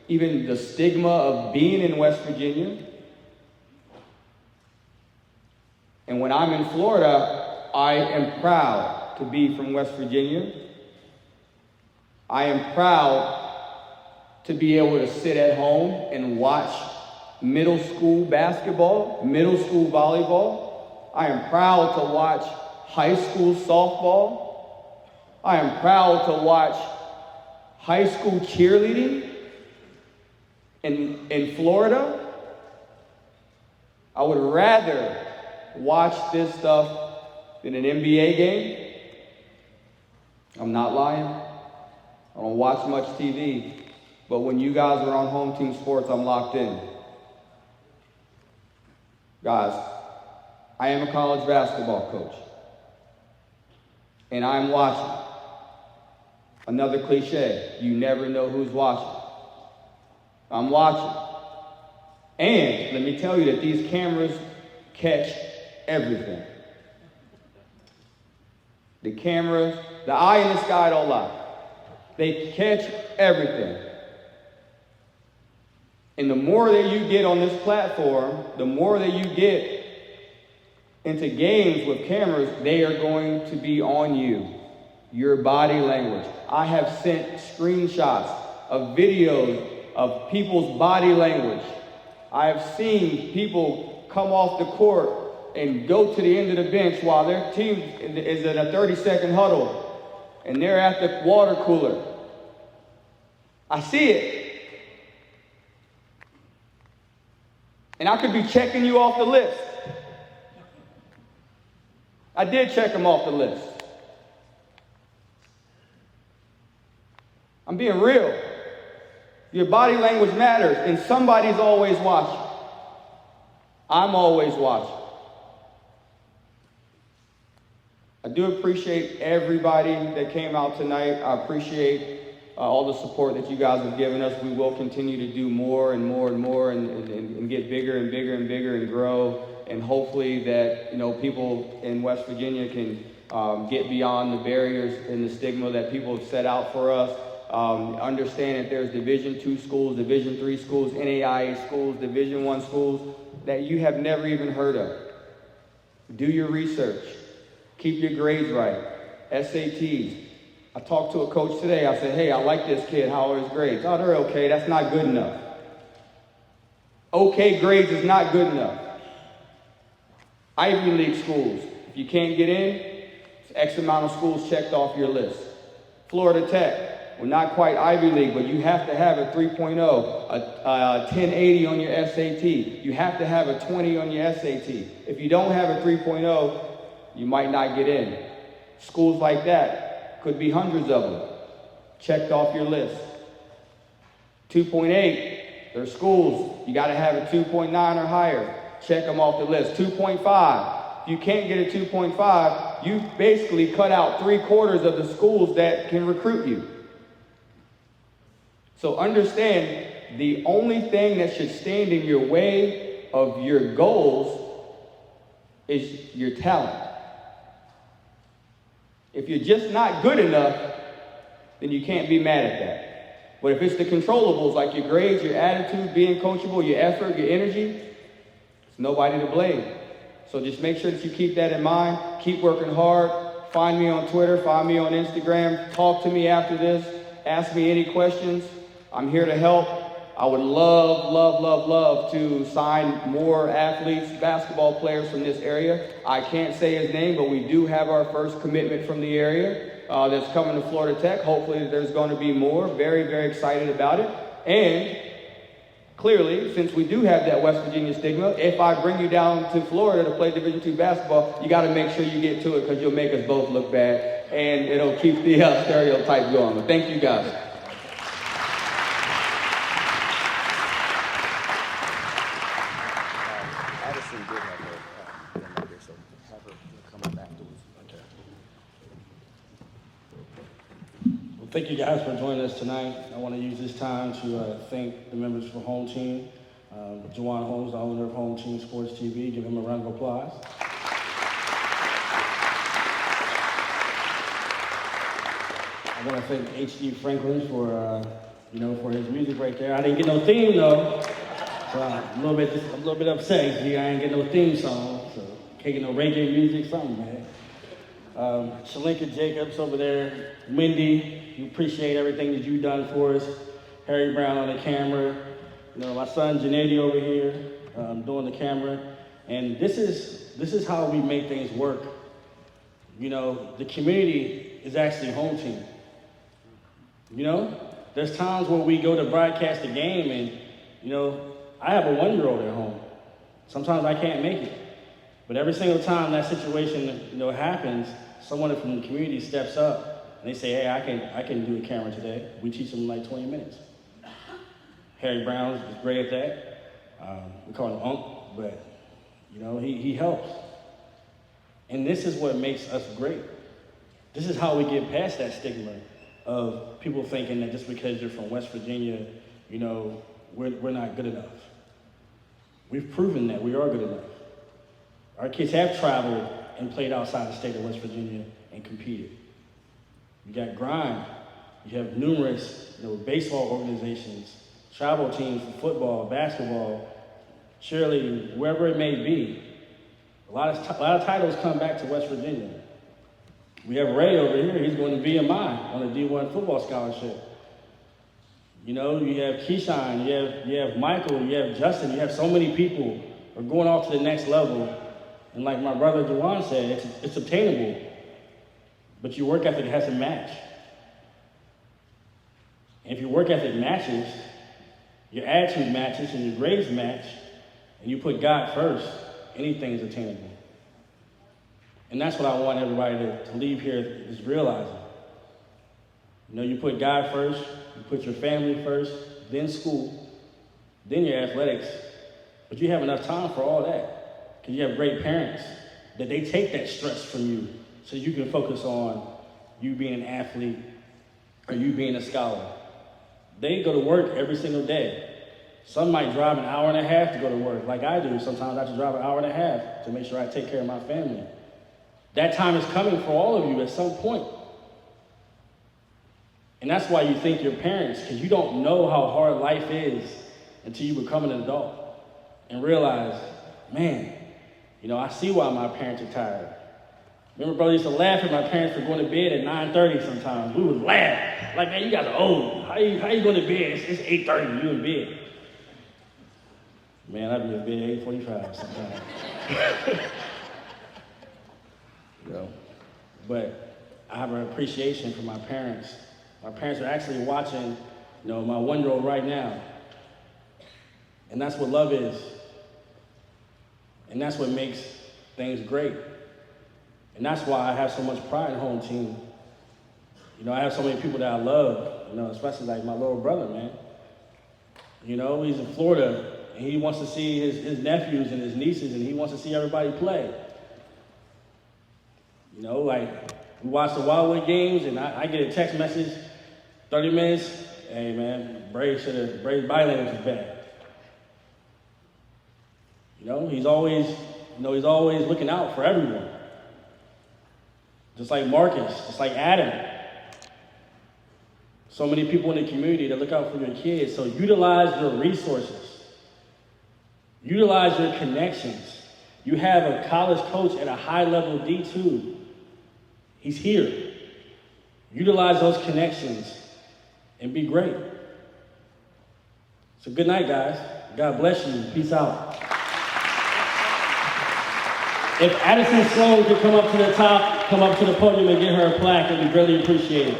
even the stigma of being in West Virginia. And when I'm in Florida, I am proud to be from West Virginia. I am proud to be able to sit at home and watch middle school basketball, middle school volleyball. I am proud to watch high school softball. I am proud to watch high school cheerleading. In Florida, I would rather watch this stuff than an NBA game. I'm not lying. I don't watch much TV, but when you guys are on Home Team Sports, I'm locked in. Guys, I am a college basketball coach, and I'm watching. Another cliche, you never know who's watching. I'm watching. And let me tell you that these cameras catch everything. The cameras, the eye in the sky don't lie. They catch everything. And the more that you get on this platform, the more that you get into games with cameras, they are going to be on you. Your body language. I have sent screenshots of videos of people's body language. I have seen people come off the court and go to the end of the bench while their team is in a 30-second huddle and they're at the water cooler. I see it. And I could be checking you off the list. I did check them off the list. I'm being real. Your body language matters, and somebody's always watching. I'm always watching. I do appreciate everybody that came out tonight. I appreciate all the support that you guys have given us. We will continue to do more and more and more and get bigger and bigger and bigger and grow. And hopefully that, people in West Virginia can get beyond the barriers and the stigma that people have set out for us. Understand that there's Division II schools, Division III schools, NAIA schools, Division I schools that you have never even heard of. Do your research. Keep your grades right. SATs. I talked to a coach today. I said, hey, I like this kid. How are his grades? Oh, they're okay. That's not good enough. Okay grades is not good enough. Ivy League schools. If you can't get in, it's X amount of schools checked off your list. Florida Tech. We're not quite Ivy League, but you have to have a 3.0, a 1080 on your SAT. You have to have a 20 on your SAT. If you don't have a 3.0, you might not get in. Schools like that, could be hundreds of them, checked off your list. 2.8, there's schools, you gotta have a 2.9 or higher, check them off the list. 2.5, if you can't get a 2.5, you basically cut out 3/4 of the schools that can recruit you. So understand, the only thing that should stand in your way of your goals is your talent. If you're just not good enough, then you can't be mad at that. But if it's the controllables, like your grades, your attitude, being coachable, your effort, your energy, it's nobody to blame. So just make sure that you keep that in mind. Keep working hard. Find me on Twitter. Find me on Instagram. Talk to me after this. Ask me any questions. I'm here to help. I would love to sign more athletes, basketball players from this area. I can't say his name, but we do have our first commitment from the area that's coming to Florida Tech. Hopefully there's going to be more. Very, very excited about it. And clearly, since we do have that West Virginia stigma, if I bring you down to Florida to play Division II basketball, you got to make sure you get to it because you'll make us both look bad, and it'll keep the stereotype going. But thank you guys. Thank you guys for joining us tonight. I want to use this time to thank the members for Home Team. Juwan Holmes, the owner of Home Team Sports TV. Give him a round of applause. I want to thank H.D. Franklin for, for his music right there. I didn't get no theme though, so I'm a little bit upset. See, I ain't get no theme song, so can't get no reggae music, something, man. Shalinka Jacobs over there, Wendy, we appreciate everything that you've done for us. Harry Brown on the camera, my son Janady over here doing the camera, and this is how we make things work. The community is actually Home Team. There's times where we go to broadcast a game, and I have a 1-year-old at home. Sometimes I can't make it, but every single time that situation happens, someone from the community steps up and they say, hey, I can do a camera today. We teach them in like 20 minutes. Harry Brown is great at that. We call him Unc, but he helps. And this is what makes us great. This is how we get past that stigma of people thinking that just because you're from West Virginia, we're not good enough. We've proven that we are good enough. Our kids have traveled and played outside the state of West Virginia and competed. You got Grind. You have numerous baseball organizations, travel teams for football, basketball, cheerleading, wherever it may be. A lot of titles come back to West Virginia. We have Ray over here. He's going to VMI on a D1 football scholarship. You have Keyshawn, you have Michael, you have Justin. You have so many people who are going off to the next level. And like my brother Juwan said, it's obtainable, but your work ethic has to match. And if your work ethic matches, your attitude matches, and your grades match, and you put God first, anything is attainable. And that's what I want everybody to leave here is realizing. You put God first, you put your family first, then school, then your athletics, but you have enough time for all that because you have great parents that they take that stress from you so you can focus on you being an athlete or you being a scholar. They go to work every single day. Some might drive an hour and a half to go to work, like I do. Sometimes I have to drive an hour and a half to make sure I take care of my family. That time is coming for all of you at some point. And that's why you thank your parents, because you don't know how hard life is until you become an adult and realize, man, you know, I see why my parents are tired. Remember, brother used to laugh at my parents for going to bed at 9:30 sometimes. We would laugh. Like, man, you guys are old. How you going to bed? It's 8:30, you in bed. Man, I'd be in bed at 8:45 sometimes. You know, but I have an appreciation for my parents. My parents are actually watching, you know, my 1-year-old right now. And that's what love is. And that's what makes things great. And that's why I have so much pride in home team. You know, I have so many people that I love, you know, especially like my little brother, man. You know, he's in Florida, and he wants to see his nephews and his nieces, and he wants to see everybody play. You know, like, we watch the Wildwood games, and I get a text message, 30 minutes, hey, man, Brady's body language is bad. You know, he's always looking out for everyone. Just like Marcus, just like Adam. So many people in the community that look out for your kids. So utilize your resources. Utilize your connections. You have a college coach at a high level D2. He's here. Utilize those connections and be great. So good night, guys. God bless you. Peace out. If Addison Sloan could come up to the top, come up to the podium and get her a plaque, it would be greatly appreciated.